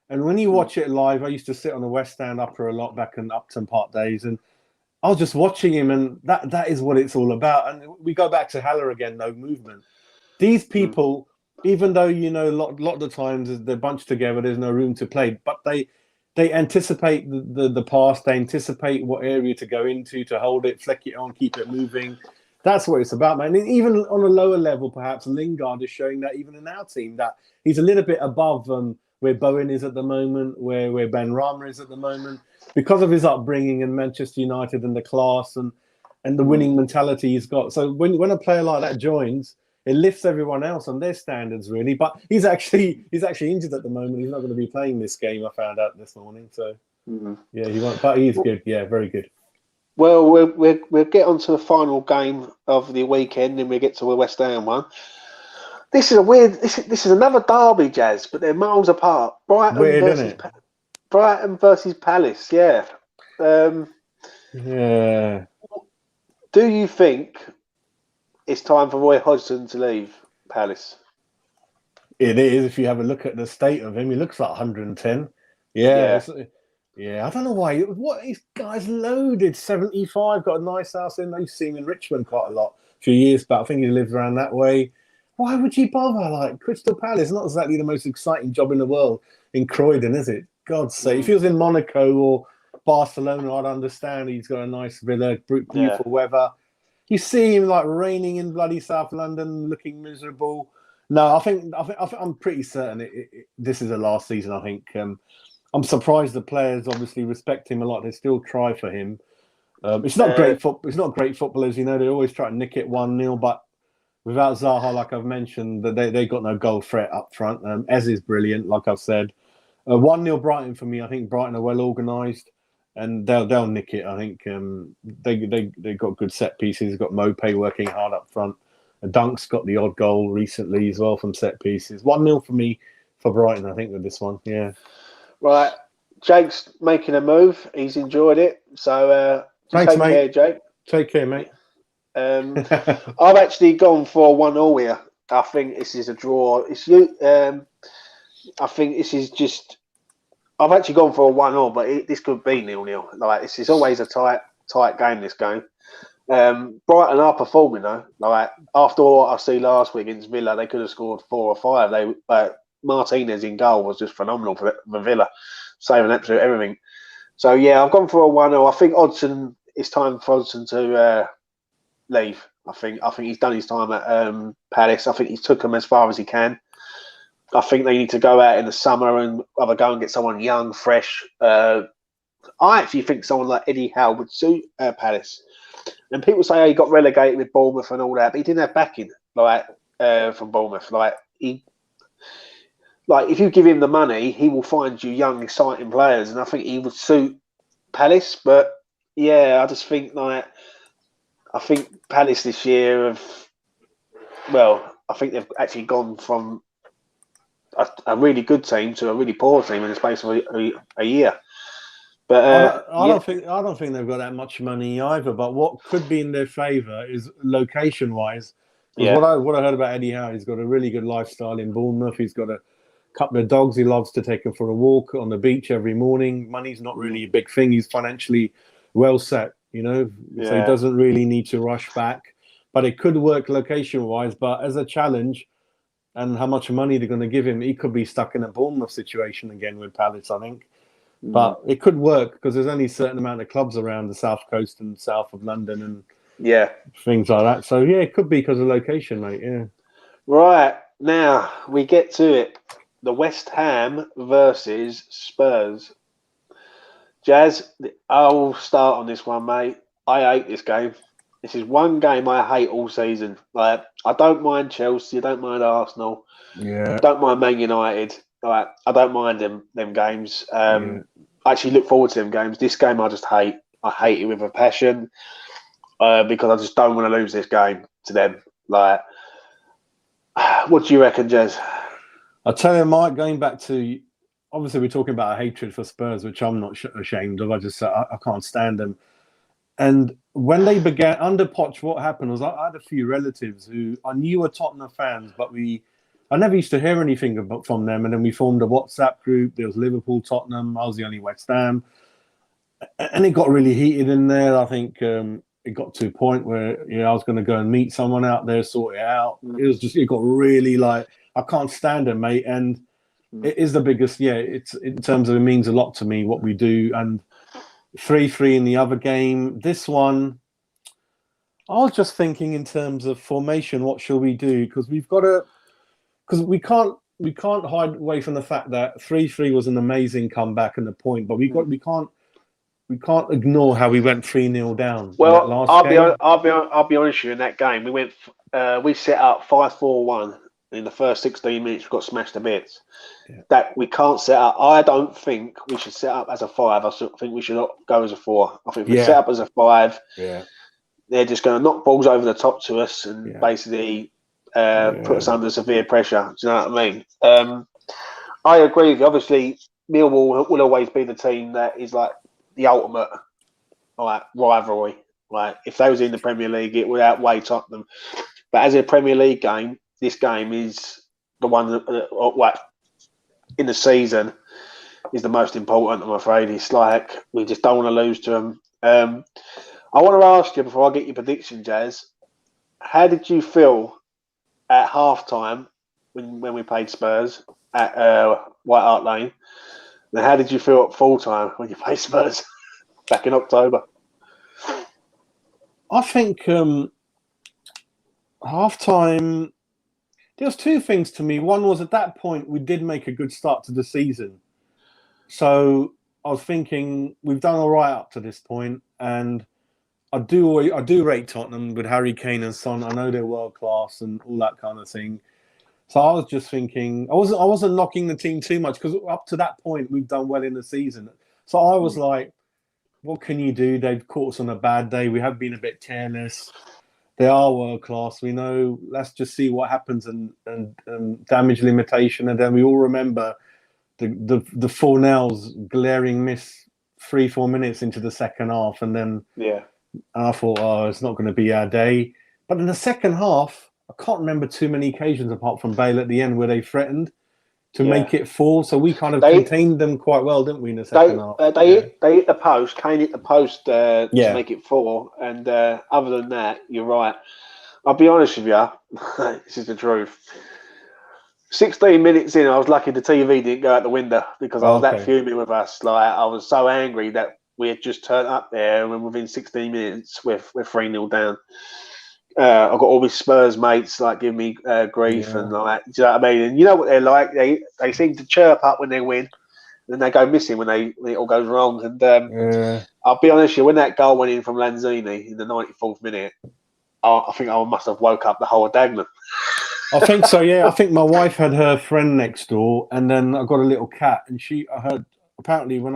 And when you watch it live, I used to sit on the West Stand Upper a lot back in Upton Park days, and I was just watching him, and that is what it's all about. And we go back to Haller again, no movement. These people, even though a lot of the times they're bunched together, there's no room to play, but they anticipate the pass. They anticipate what area to go into, to hold it, flick it on, keep it moving. That's what it's about, man. And even on a lower level, perhaps Lingard is showing that even in our team, that he's a little bit above where Bowen is at the moment, where Ben Rama is at the moment, because of his upbringing in Manchester United and the class and the winning mentality he's got. So when a player like that joins, it lifts everyone else on their standards, really. But he's actually injured at the moment. He's not going to be playing this game, I found out this morning. So, yeah, he won't. But he's good. Yeah, very good. Well, we'll get on to the final game of the weekend, and we get to a West Ham one. This is a weird. This is another derby, Jas, but they're miles apart. Brighton versus Palace. Yeah. Yeah. Do you think it's time for Roy Hodgson to leave Palace? It is. If you have a look at the state of him, he looks like 110. Yeah. I don't know why. What, this guy's loaded. 75, got a nice house in. I used to see him in Richmond quite a lot a few years back. I think he lives around that way. Why would you bother? Like, Crystal Palace, not exactly the most exciting job in the world in Croydon, is it? God's sake. If he was in Monaco or Barcelona, I'd understand. He's got a nice villa, beautiful weather. You see him like raining in bloody South London, looking miserable. No, I think I'm pretty certain this is the last season. I think I'm surprised the players obviously respect him a lot. They still try for him. It's not great football. It's not great footballers. They always try to nick it 1-0, but without Zaha, like I've mentioned, they got no goal threat up front. Ez is brilliant, like I've said. 1-0 Brighton for me. I think Brighton are well organised, and they'll nick it. I think they got good set pieces. They've got Mopé working hard up front. Dunk's got the odd goal recently as well from set pieces. 1-0 for me for Brighton, I think, with this one. Yeah. Right. Jake's making a move. He's enjoyed it. So thanks, take mate. care, Jake. Take care, mate. I've actually gone for 1-1 here. I think this is a draw. I think this is just. I've actually gone for a 1-1, but this could be 0-0. Like, this is always a tight game. This game. Brighton are performing though. Like, after what I see last week against Villa, they could have scored 4 or 5. Martinez in goal was just phenomenal for Villa, saving absolutely everything. So yeah, I've gone for a 1-0. I think it's time for Hodgson to leave. I think he's done his time at Palace. I think he took them as far as he can. I think they need to go out in the summer and either go and get someone young, fresh. I actually think someone like Eddie Howe would suit Palace. And people say he got relegated with Bournemouth and all that, but he didn't have backing from Bournemouth. If you give him the money, he will find you young, exciting players, and I think he would suit Palace. But yeah, I just think I think Palace this year I think they've actually gone from a really good team to a really poor team in the space of a year. But I don't think they've got that much money either. But what could be in their favour is location-wise. What I heard about Eddie Howe, he's got a really good lifestyle in Bournemouth. He's got a couple of dogs. He loves to take them for a walk on the beach every morning. Money's not really a big thing. He's financially well set, so he doesn't really need to rush back. But it could work location-wise. But as a challenge, and how much money they're going to give him, he could be stuck in a Bournemouth situation again with Palace, I think. But it could work because there's only a certain amount of clubs around the south coast and south of London and things like that. So, yeah, it could be because of location, mate, yeah. Right, now we get to it. The West Ham versus Spurs. Jazz, I'll start on this one, mate. I hate this game. This is one game I hate all season. Like, I don't mind Chelsea, I don't mind Arsenal, don't mind Man United. Like, I don't mind them games. I actually look forward to them games. This game I just hate. I hate it with a passion because I just don't want to lose this game to them. Like, what do you reckon, Jez? I'll tell you, Mike, going back to, obviously we're talking about a hatred for Spurs, which I'm not ashamed of. I can't stand them. And when they began, under Poch, what happened was I had a few relatives who I knew were Tottenham fans, but I never used to hear anything from them. And then we formed a WhatsApp group. There was Liverpool, Tottenham. I was the only West Ham. And it got really heated in there. I think it got to a point where I was going to go and meet someone out there, sort it out. It got really like, I can't stand them, mate. And it is the biggest, it's in terms of it means a lot to me what we do. And 3-3 in the other game. This one, I was just thinking in terms of formation, what shall we do? Because we can't hide away from the fact that 3-3 was an amazing comeback and the point, but we can't ignore how we went 3-0 down. Well, in that last game. I'll be honest with you. In that game, we set up 5-4-1 in the first 16 minutes. We got smashed to bits. Yeah. That we can't set up. I don't think we should set up as a 5. I think we should go as a 4. I think if we set up as a 5, they're just going to knock balls over the top to us and basically put us under severe pressure. Do you know what I mean? I agree with you. Obviously, Millwall will always be the team that is like the ultimate rivalry. Like if they was in the Premier League, it would outweigh Tottenham. But as a Premier League game, this game is the one that in the season is the most important. I'm afraid it's like we just don't want to lose to them. I want to ask you before I get your prediction, Jazz. How did you feel at halftime when we played Spurs at White Hart Lane? And how did you feel at full time when you played Spurs back in October? I think halftime. There's two things to me. One was at that point we did make a good start to the season, so I was thinking we've done all right up to this point, and I do rate Tottenham with Harry Kane and Son. I know they're world class and all that kind of thing. So I was just thinking I wasn't knocking the team too much because up to that point we've done well in the season. So I was like, what can you do? They've caught us on a bad day. We have been a bit careless. They are world class. We know. Let's just see what happens and damage limitation. And then we all remember the Fornell's glaring miss 3-4 minutes into the second half, and then I thought, it's not going to be our day. But in the second half, I can't remember too many occasions apart from Bale at the end where they threatened to make it 4. So we kind of contained them quite well, didn't we? In the second half, they hit the post. Kane hit the post to make it 4. And other than that, you're right. I'll be honest with you. This is the truth. 16 minutes in, I was lucky the TV didn't go out the window because I was that fuming with us. Like I was so angry that we had just turned up there, and within 16 minutes we're 3-0 down. I've got all these Spurs mates like giving me grief and like, do you know what I mean? And you know what they're like? They seem to chirp up when they win, and then they go missing when it all goes wrong. And I'll be honest with you, when that goal went in from Lanzini in the 94th minute, I think I must have woke up the whole of Dagenham. I think so. Yeah, I think my wife had her friend next door, and then I got a little cat, and I heard apparently when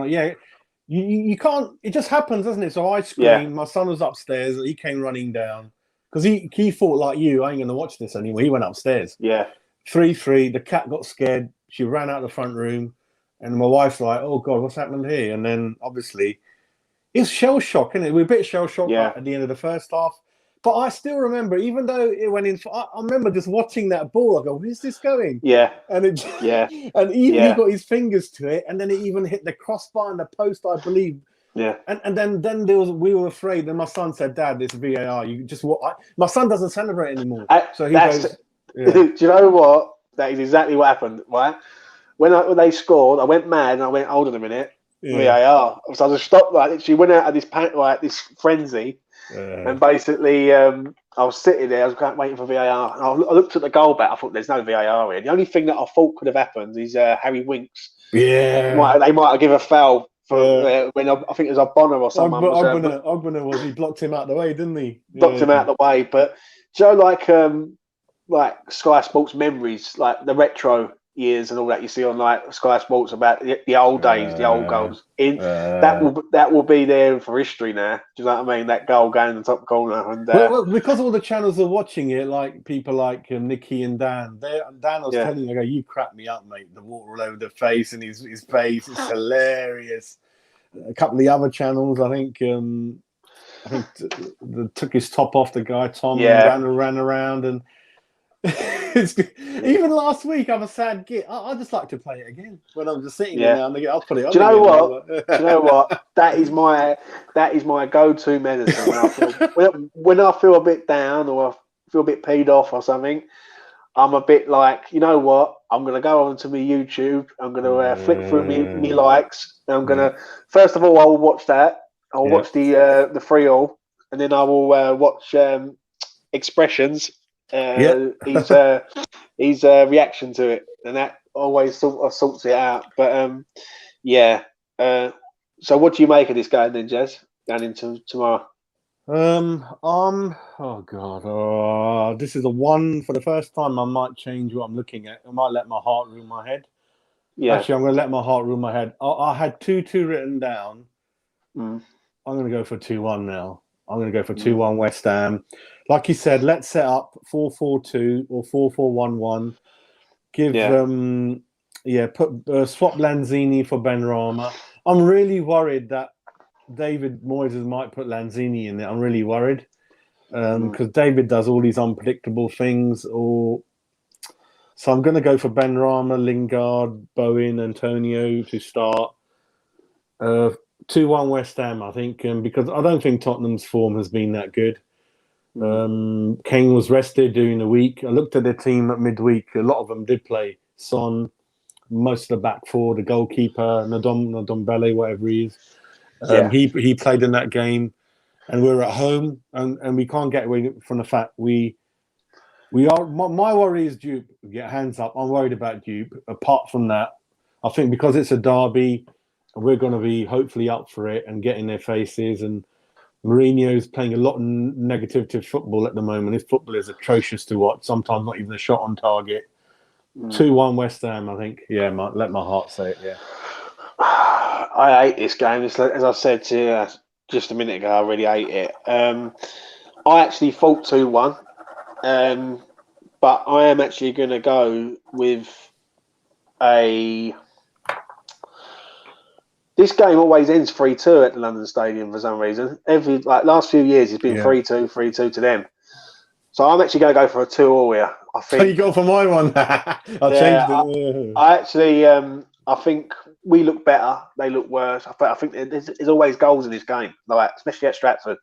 you can't. It just happens, doesn't it? So I screamed. My son was upstairs. He came running down. Because he thought like you, I ain't going to watch this anymore. He went upstairs. 3-3. The cat got scared. She ran out of the front room. And my wife's like, oh, God, what's happened here? And then, obviously, it's shell shock, isn't it? We're a bit shell shocked at the end of the first half. But I still remember, even though it went in, I remember just watching that ball. I go, where's this going? And and he got his fingers to it. And then it even hit the crossbar and the post, I believe. And then we were afraid. Then my son said, "Dad, it's VAR. You just what?" My son doesn't celebrate anymore. So he goes. Do you know what? That is exactly what happened, right? When they scored, I went mad and I went, hold on a minute, VAR. So I just stopped, like, literally went out of this frenzy. And basically, I was sitting there, I was waiting for VAR. And I looked at the goal back, I thought, there's no VAR here. The only thing that I thought could have happened is Harry Winks. Yeah. They might have given a foul for when I think it was Ogbonna or someone. Ogbonna was, he blocked him out of the way, didn't he? Blocked him out of the way. But, like Sky Sports memories, like the retro years and all that you see on like Sky Sports about the old days, the old goals. That will be there for history now. Do you know what I mean? That goal going in the top corner, and well, because all the channels are watching it, like people like Nicky and Dan. Dan was telling me, "You crap me up, mate. The water all over the face and his face is hilarious." A couple of the other channels, I think took his top off. The guy Tom ran around and. Even last week, I'm a sad git. I just like to play it again when I'm just sitting there. And I'll put it on. Do you know what? Do you know what? That is my go-to medicine. When I feel a bit down or I feel a bit peed off or something, I'm a bit like, you know what? I'm gonna go onto my YouTube. I'm gonna flick through me likes. And I'm gonna first of all, I will watch that. I'll watch the 3-all, and then I will watch Expressions. His reaction to it, and that always sort of sorts it out. But so what do you make of this game then, Jas? Going into tomorrow? Oh god, this is the one for the first time. I might change what I'm looking at. I might let my heart rule my head. Yeah, actually, I'm going to let my heart rule my head. I had 2-2 written down. I'm going to go for 2-1 now. I'm going to go for 2-1 West Ham. Like you said, let's set up 4-4-2 or 4-4-1-1. Swap Lanzini for Benrahma. I'm really worried that David Moyes might put Lanzini in there. I'm really worried because David does all these unpredictable things. So I'm going to go for Benrahma, Lingard, Bowen, Antonio to start. 2-1 West Ham, I think, because I don't think Tottenham's form has been that good. Kane was rested during the week. I looked at the team at midweek. A lot of them did play. Son, most of the back four, the goalkeeper, Ndombele, whatever he is. He played in that game, and we're at home, and we can't get away from the fact we are. My worry is Dupe. Get hands up. I'm worried about Dupe. Apart from that, I think because it's a derby, we're going to be hopefully up for it and get in their faces. And Mourinho's playing a lot of negative football at the moment. His football is atrocious to watch. Sometimes not even a shot on target. 2-1 West Ham, I think. Yeah, let my heart say it. Yeah. I hate this game. As I said to you just a minute ago, I really hate it. I actually thought 2-1, but I am actually going to go with a. This game always ends 3-2 at the London Stadium for some reason. Last few years, it's been 3-2 to them. So I'm actually going to go for a 2-2 here. I think. So you go for my one. I changed it. I actually, I think we look better. They look worse. I think there's always goals in this game, especially at Stratford.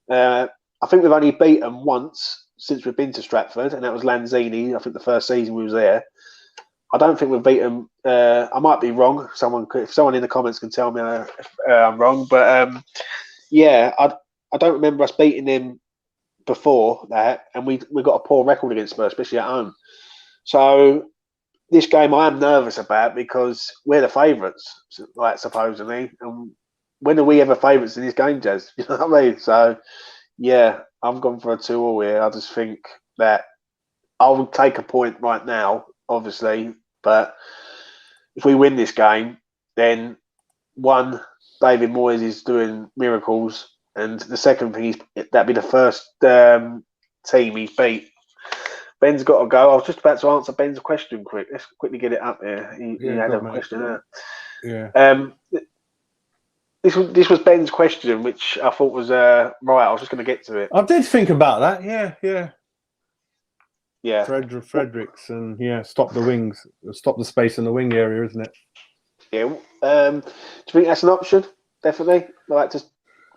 I think we've only beaten once since we've been to Stratford, and that was Lanzini. I think the first season we was there. I don't think we've beaten. I might be wrong. If someone in the comments can tell me if I'm wrong, but I don't remember us beating them before that, and we got a poor record against Spurs, especially at home. So this game I am nervous about because we're the favourites, supposedly. And when are we ever favourites in this game, Jas? You know what I mean? So I'm gone for a 2-2 here. I just think that I would take a point right now, obviously. But if we win this game, then one, David Moyes is doing miracles, and the second thing is that'd be the first team he's beat. Ben's got to go. I was just about to answer Ben's question quick. Let's quickly get it up here. He had a question there. Yeah. This was Ben's question, which I thought was right. I was just going to get to it. I did think about that. Yeah. Yeah. Fredericks and stop the wings, stop the space in the wing area, isn't it? Yeah. Do you think that's an option? Definitely.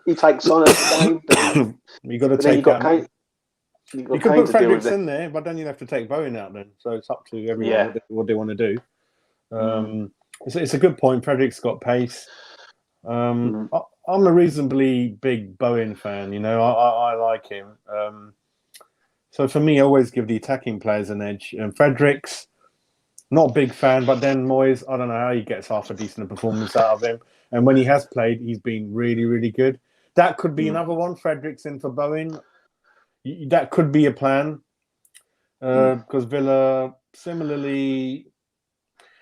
He takes on at the game. You got to take out. You could put Fredericks in there, but then you'd have to take Bowen out then. So it's up to everyone what they want to do. It's a good point. Fredericks got pace. I'm a reasonably big Bowen fan. I like him. So for me, I always give the attacking players an edge. And Fredericks, not a big fan, but then Moyes, I don't know how he gets half a decent performance out of him. And when he has played, he's been really, really good. That could be another one. Fredericks in for Bowen. That could be a plan. Because Villa, similarly...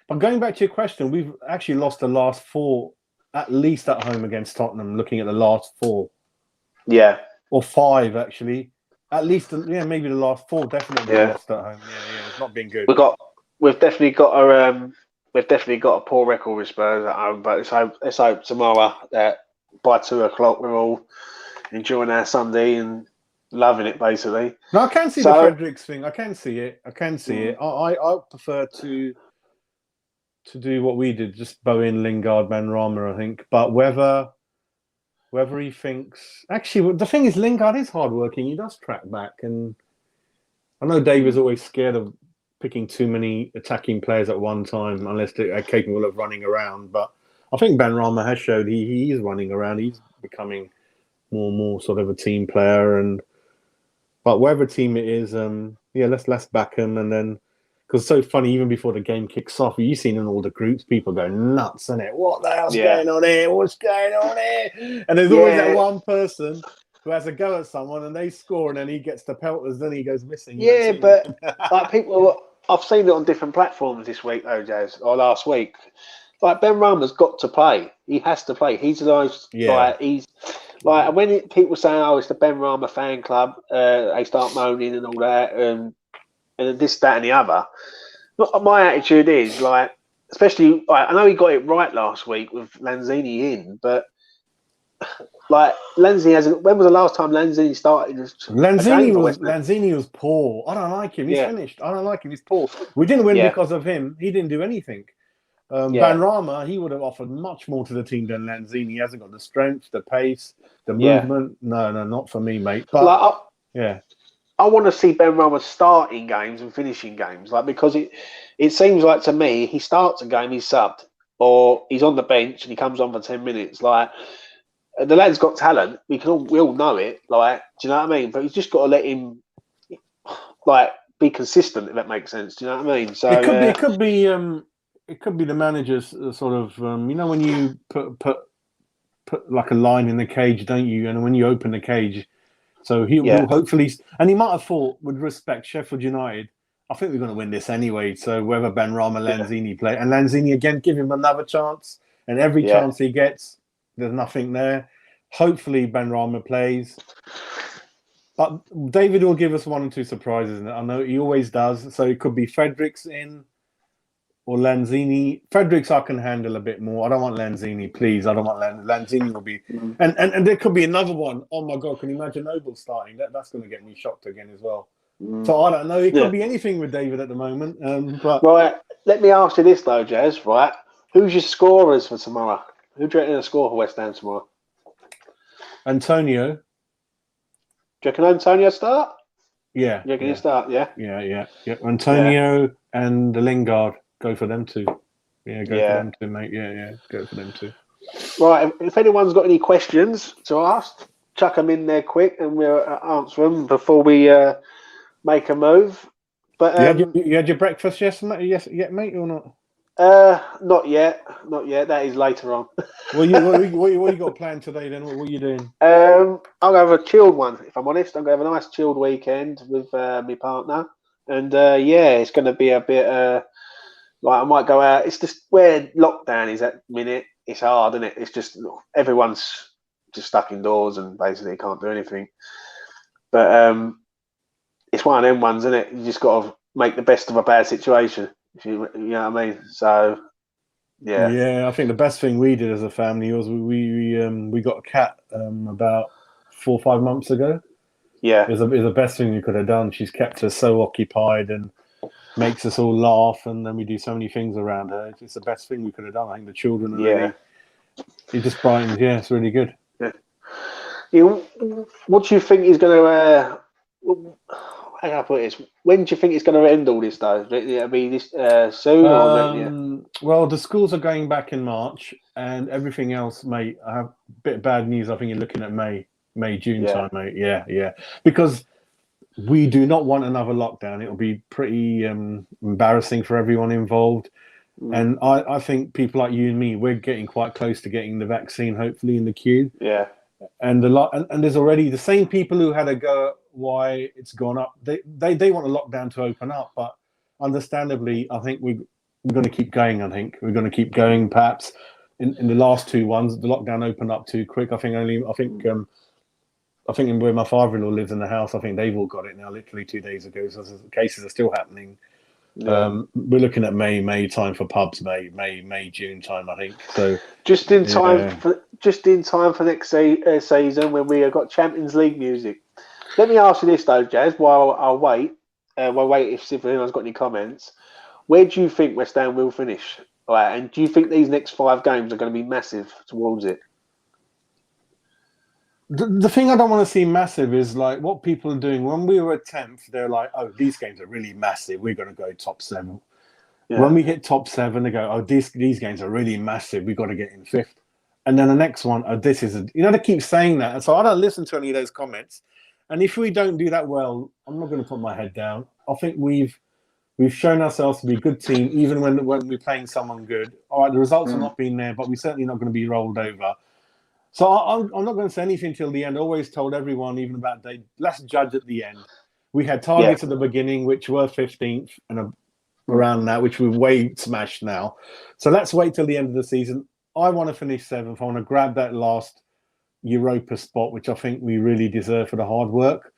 But going back to your question, we've actually lost the last 4, at least at home against Tottenham, looking at the last 4. Yeah. Or 5, actually. At least, maybe the last 4 definitely lost at home. Yeah, it's not been good. We've definitely got a poor record with Spurs at home, but let's hope tomorrow that by 2:00 we're all enjoying our Sunday and loving it, basically. No, I can see the Fredericks thing. I can see it. I prefer to do what we did, just Bowen, Lingard, Benrahma, I think. But whether he thinks... Actually, the thing is, Lingard is hardworking. He does track back. And I know Dave is always scared of picking too many attacking players at one time, unless they're capable of running around. But I think Benrahma has showed he is running around. He's becoming more and more sort of a team player. But whatever team it is, let's back him. And then... Because it's so funny, even before the game kicks off, you've seen in all the groups, people go nuts, innit? What the hell's going on here? What's going on here? And there's always that one person who has a go at someone and they score and then he gets the pelters, then he goes missing. Yeah, but like people, I've seen it on different platforms this week, though, Jazz, or last week. Like Benrahma's got to play. He has to play. He's the most and when people say, "Oh, it's the Benrahma fan club," they start moaning and all that, and this, that, and the other. My attitude is like, especially I know he got it right last week with Lanzini in, but like Lanzini hasn't. When was the last time Lanzini started? Lanzini was poor. I don't like him. He's finished. I don't like him. He's poor. We didn't win because of him. He didn't do anything. Benrahma, he would have offered much more to the team than Lanzini. He hasn't got the strength, the pace, the movement. No, not for me, mate. But I want to see Benrahma starting games and finishing games, because it seems like to me he starts a game, he's subbed, or he's on the bench and he comes on for 10 minutes. Like the lad's got talent, we all know it. Like, do you know what I mean? But he's just got to let him be consistent, if that makes sense. Do you know what I mean? So it could be the manager's sort of when you put like a line in the cage, don't you? And when you open the cage. So he will hopefully, and he might have thought, with respect, Sheffield United, I think we're going to win this anyway. So whether Benrahma, Lanzini play, and Lanzini again, give him another chance, and every chance he gets, there's nothing there. Hopefully Benrahma plays, but David will give us 1 or 2 surprises. I know he always does. So it could be Fredericks in or Lanzini. Fredericks I can handle a bit more. I don't want Lanzini, please. I don't want Lanzini will be... And there could be another one. Oh, my God, can you imagine Noble starting? That's going to get me shocked again as well. So I don't know. It could be anything with David at the moment. Right, let me ask you this, though, Jazz, right? Who's your scorers for tomorrow? Who do you reckon to score for West Ham tomorrow? Antonio. Do you reckon Antonio start? Yeah. You reckon he'll start, yeah? Yeah. Antonio and Lingard. Go for them too. Yeah, go for them too, mate. Yeah, go for them too. Right, if anyone's got any questions to ask, chuck them in there quick and we'll answer them before we make a move. But you had your breakfast yet, mate, or not? Not yet. That is later on. What you got planned today then? What are you doing? I'll have a chilled one, if I'm honest. I'm going to have a nice chilled weekend with my partner. And it's going to be a bit... I might go out. It's just where lockdown is at the minute. It's hard, isn't it? It's just everyone's just stuck indoors and basically can't do anything. But it's one of them ones, isn't it? You just got to make the best of a bad situation. If you know what I mean? So, yeah. Yeah, I think the best thing we did as a family was we got a cat about 4 or 5 months ago. Yeah, it was the best thing we could have done. She's kept us so occupied and makes us all laugh, and then we do so many things around her. It's the best thing we could have done. I think the children are really... It just brightens. Yeah, it's really good. Yeah. What do you think is going to how can I put this? When do you think it's going to end all this, though? It'll be this soon, or well, the schools are going back in March, and everything else, mate. I have a bit of bad news. I think you're looking at May, June time, mate. Yeah, because we do not want another lockdown. It'll be pretty embarrassing for everyone involved. And I think people like you and me, we're getting quite close to getting the vaccine, hopefully, in the queue. Yeah. And there's already the same people who had a go at why it's gone up. They want a lockdown to open up, but understandably, I think we're going to keep going. I think we're going to keep going. Perhaps in the last two ones, the lockdown opened up too quick. I think where my father-in-law lives in the house, I think they've all got it now, literally 2 days ago. So the cases are still happening. Yeah. We're looking at May time for pubs, May, June time, I think. So just in time for next season when we have got Champions League music. Let me ask you this though, Jazz. While I'll wait, if anyone's got any comments. Where do you think West Ham will finish? Right, and do you think these next 5 games are going to be massive towards it? The thing I don't want to see massive is like what people are doing. When we were 10th, they're like, oh, these games are really massive. We're going to go top 7. Yeah. When we hit top 7, they go, oh, these games are really massive. We've got to get in 5th. And then the next one, oh, this is... they keep saying that. And so I don't listen to any of those comments. And if we don't do that well, I'm not going to put my head down. I think we've shown ourselves to be a good team, even when we're playing someone good. All right, the results have not been there, but we're certainly not going to be rolled over. So I'm not going to say anything till the end. I always told everyone, even about day, let's judge at the end. We had targets at the beginning, which were 15th and around that, which we've way smashed now. So let's wait till the end of the season. I want to finish 7th. I want to grab that last Europa spot, which I think we really deserve for the hard work.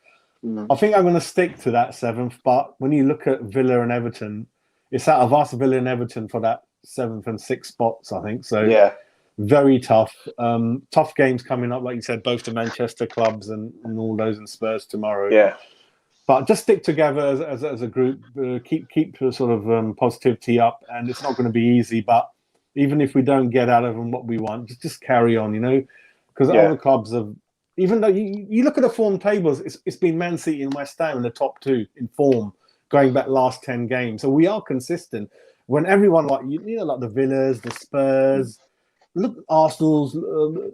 I think I'm going to stick to that 7th. But when you look at Villa and Everton, it's out of us, Villa and Everton, for that 7th and 6th spots, I think. So yeah. Very tough. Tough games coming up, like you said, both the Manchester clubs and all those, and Spurs tomorrow. Yeah. But just stick together as a group. Keep the sort of positivity up, and it's not going to be easy. But even if we don't get out of them what we want, just carry on, because other clubs have. Even though you look at the form tables, it's been Man City and West Ham in the top 2 in form going back last 10 games. So we are consistent. When everyone like the Villas, the Spurs. Look, Arsenal's,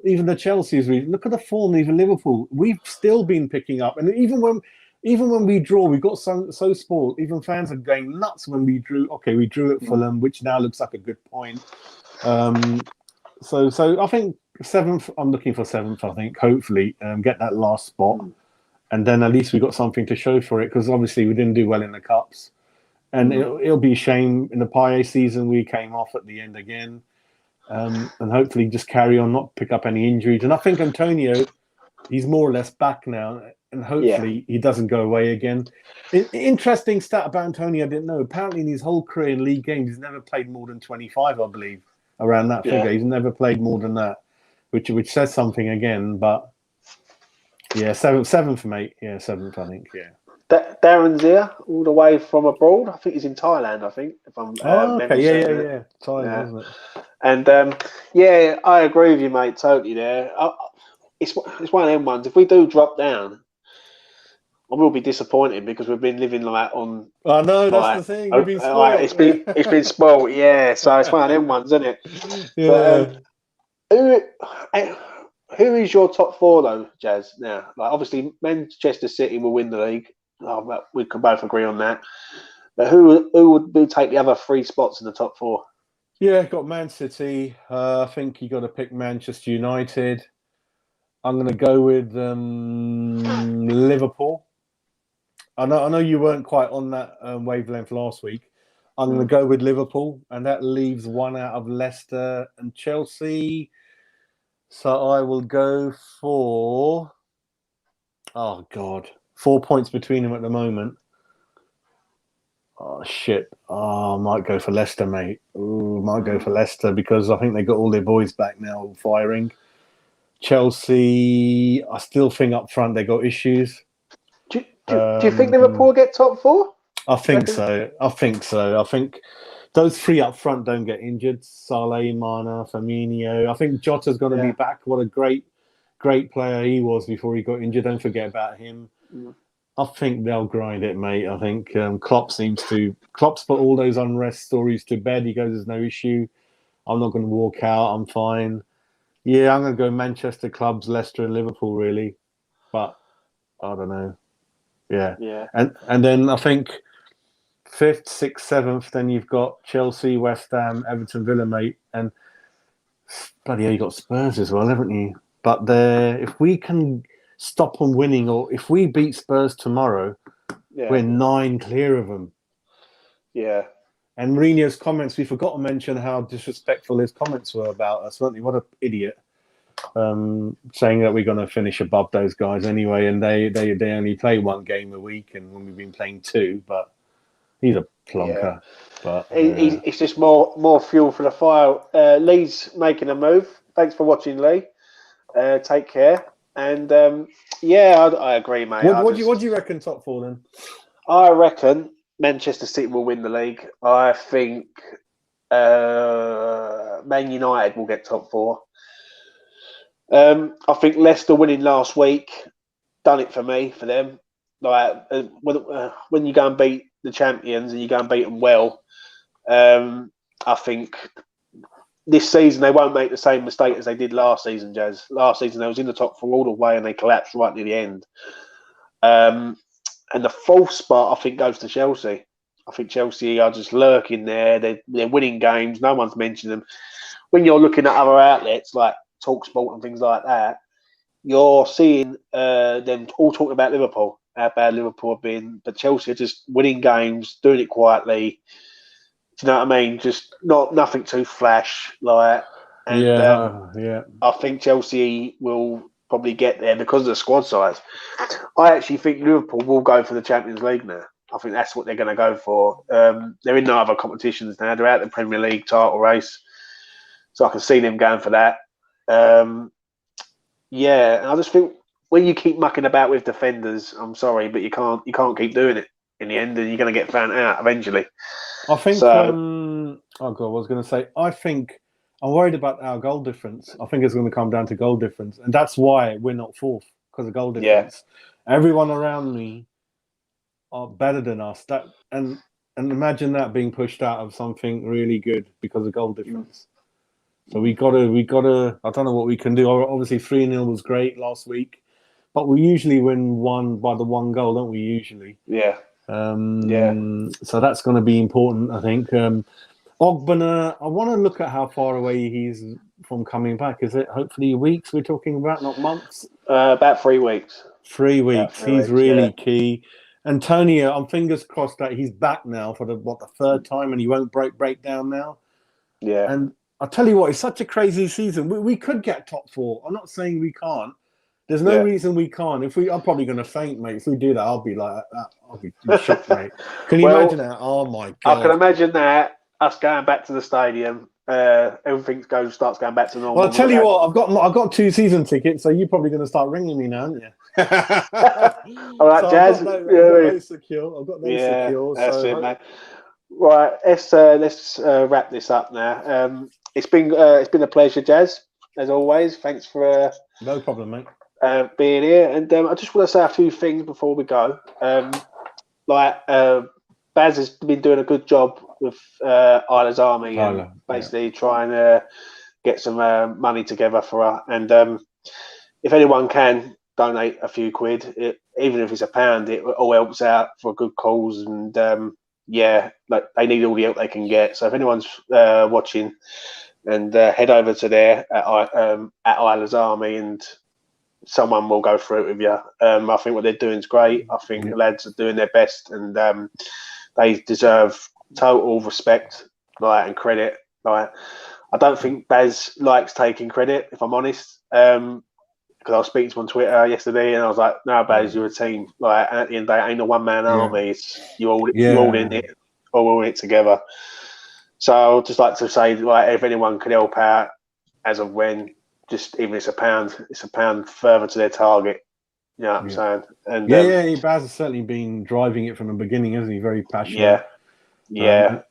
even the Chelsea's. Look at the form. Even Liverpool, we've still been picking up. And even when we draw, we got so spoiled. Even fans are going nuts when we drew. Okay, we drew at Fulham, which now looks like a good point. So I think 7th. I'm looking for 7th. I think hopefully get that last spot, and then at least we got something to show for it. Because obviously we didn't do well in the cups, and it'll be a shame. In the Paille season, we came off at the end again. And hopefully just carry on, not pick up any injuries. And I think Antonio, he's more or less back now, and hopefully he doesn't go away again. Interesting stat about Antonio I didn't know. Apparently in his whole career in league games, he's never played more than 25, I believe, around that figure. He's never played more than that, which says something again. But yeah, 7th, mate. Yeah, 7th, I think, yeah. Darren's here, all the way from abroad. I think he's in Thailand, if I'm okay, yeah. Thailand, isn't it? And I agree with you, mate, totally there. It's one of them ones. If we do drop down, I will be disappointed because we've been living like on. Oh no, that's the thing. We've been spoiled. It's been spoiled, yeah. So it's one of them ones, isn't it? Yeah. But, who is your top 4 though, Jazz? Now, like obviously Manchester City will win the league. We can both agree on that. But who would take the other 3 spots in the top 4? Yeah, got Man City. I think you got to pick Manchester United. I'm going to go with Liverpool. I know you weren't quite on that wavelength last week. I'm going to go with Liverpool, and that leaves 1 out of Leicester and Chelsea. So I will go for... Oh, God. 4 points between them at the moment. Oh, shit. Oh, I might go for Leicester, mate. Might go for Leicester because I think they got all their boys back now firing. Chelsea, I still think up front they got issues. Do you think Liverpool will get top 4? I think so. I think those 3 up front don't get injured. Salah, Mana, Firmino. I think Jota's going to be back. What a great player he was before he got injured. Don't forget about him. I think they'll grind it, mate. I think Klopp's put all those unrest stories to bed. He goes, "There's no issue. I'm not going to walk out. I'm fine." Yeah, I'm going to go Manchester clubs, Leicester and Liverpool, really. But I don't know. Yeah. And then I think 5th, 6th, 7th, then you've got Chelsea, West Ham, Everton, Villa, mate. And bloody hell, you got Spurs as well, haven't you? But if we can stop them winning, or if we beat Spurs tomorrow, we're 9 clear of them. Yeah. And Mourinho's comments, we forgot to mention how disrespectful his comments were about us, weren't they? What an idiot. Saying that we're going to finish above those guys anyway, and they only play 1 game a week, and when we've been playing 2, but he's a plonker. But it's just more fuel for the fire. Lee's making a move. Thanks for watching, Lee. Take care. And I agree, mate. What do you reckon top 4 then? I reckon Manchester City will win the league. I think Man United will get top 4. I think Leicester winning last week done it for them. Like when you go and beat the champions and you go and beat them well, I think this season they won't make the same mistake as they did last season, Jazz. Last season they was in the top 4 all the way and they collapsed right near the end. And the 4th spot, I think, goes to Chelsea. I think Chelsea are just lurking there. They're winning games. No one's mentioning them. When you're looking at other outlets like TalkSport and things like that, you're seeing them all talking about Liverpool, how bad Liverpool have been. But Chelsea are just winning games, doing it quietly. Do you know what I mean? Just nothing too flash. I think Chelsea will probably get there because of the squad size. I actually think Liverpool will go for the Champions League now. I think that's what they're going to go for. They're in no other competitions now. They're out the Premier League title race. So I can see them going for that. And I just think when you keep mucking about with defenders, I'm sorry, but you can't keep doing it in the end, and you're going to get found out eventually. I think. So, what was going to say? I think I'm worried about our goal difference. I think it's going to come down to goal difference, and that's why we're not 4th, because of goal difference. Yeah. Everyone around me are better than us. And imagine that being pushed out of something really good because of goal difference. So we gotta. I don't know what we can do. Obviously, 3-0 was great last week, but we usually win by the 1 goal, don't we? Usually. Yeah. So that's going to be important, I think. Ogbonna, I want to look at how far away he's from coming back. Is it hopefully weeks we're talking about, not months? About 3 weeks. 3 weeks. He's really key. Antonio, I'm fingers crossed that he's back now for the 3rd time and he won't break down now. Yeah. And I'll tell you what, it's such a crazy season. We could get top 4. I'm not saying we can't. There's no reason we can't. I'm probably going to faint, mate. If we do that, I'll be like that. I'll be shocked, mate. Can you imagine that? Oh my God! I can imagine that. Us going back to the stadium, everything starts going back to normal. Well, I'll tell you what, I've got 2 season tickets, so you're probably going to start ringing me now, aren't you? All right, so Jazz. I've got those secure. That's it, mate. Right, let's wrap this up now. It's been a pleasure, Jazz, as always. Thanks for no problem, mate. Being here, and I just want to say a few things before we go. Baz has been doing a good job with Isla's Army and basically trying to get some money together for her. And if anyone can donate a few quid, even if it's £1, it all helps out for a good cause. And they need all the help they can get. So if anyone's watching, and head over to there at Isla's Army, and someone will go through it with you. I think what they're doing is great. I think the lads are doing their best, and they deserve total respect, and credit. I don't think Baz likes taking credit, if I'm honest. Because I was speaking to him on Twitter yesterday, and I was like, "No, Baz, you're a team. At the end of the day, it ain't a one-man army. It's you all in it, all in it together." So I'd just like to say, if anyone could help out, as of when, just even if it's £1, it's £1 further to their target. You know what I'm saying? And Baz has certainly been driving it from the beginning, hasn't he? Very passionate. Yeah.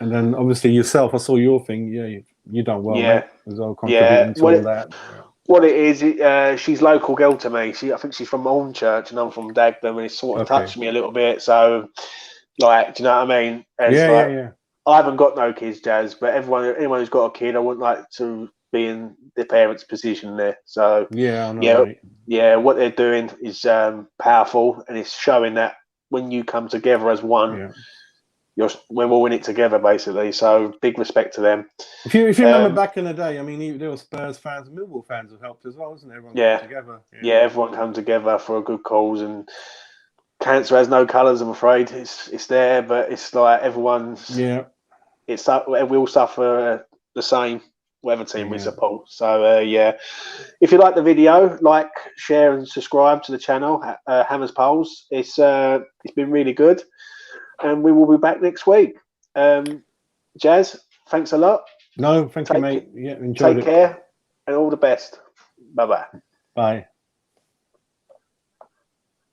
And then obviously yourself, I saw your thing. Yeah, you done well, mate. As well, contributing to all that. What it is, she's local girl to me. I think she's from Hornchurch and I'm from Dagenham, and it's sort of touched me a little bit. So, like, do you know what I mean? Yeah. I haven't got no kids, Jazz, but anyone who's got a kid, I wouldn't like to be in the parents' position there. So, yeah, I know, mate. Yeah, what they're doing is powerful, and it's showing that when you come together as one, we're all in it together, basically. So, big respect to them. If you remember back in the day, I mean, there were Spurs fans and Millwall fans who helped as well, wasn't there? Everyone came together. Yeah, everyone come together for a good cause, and cancer has no colours. I'm afraid it's there, but it's like everyone's. Yeah. We all suffer the same, whatever team we support. So if you like the video, like, share, and subscribe to the channel. Hammers Polls. It's been really good, and we will be back next week. Jazz, thanks a lot. No, thank you, mate. Yeah, enjoyed it. Take care, and all the best. Bye-bye. Bye.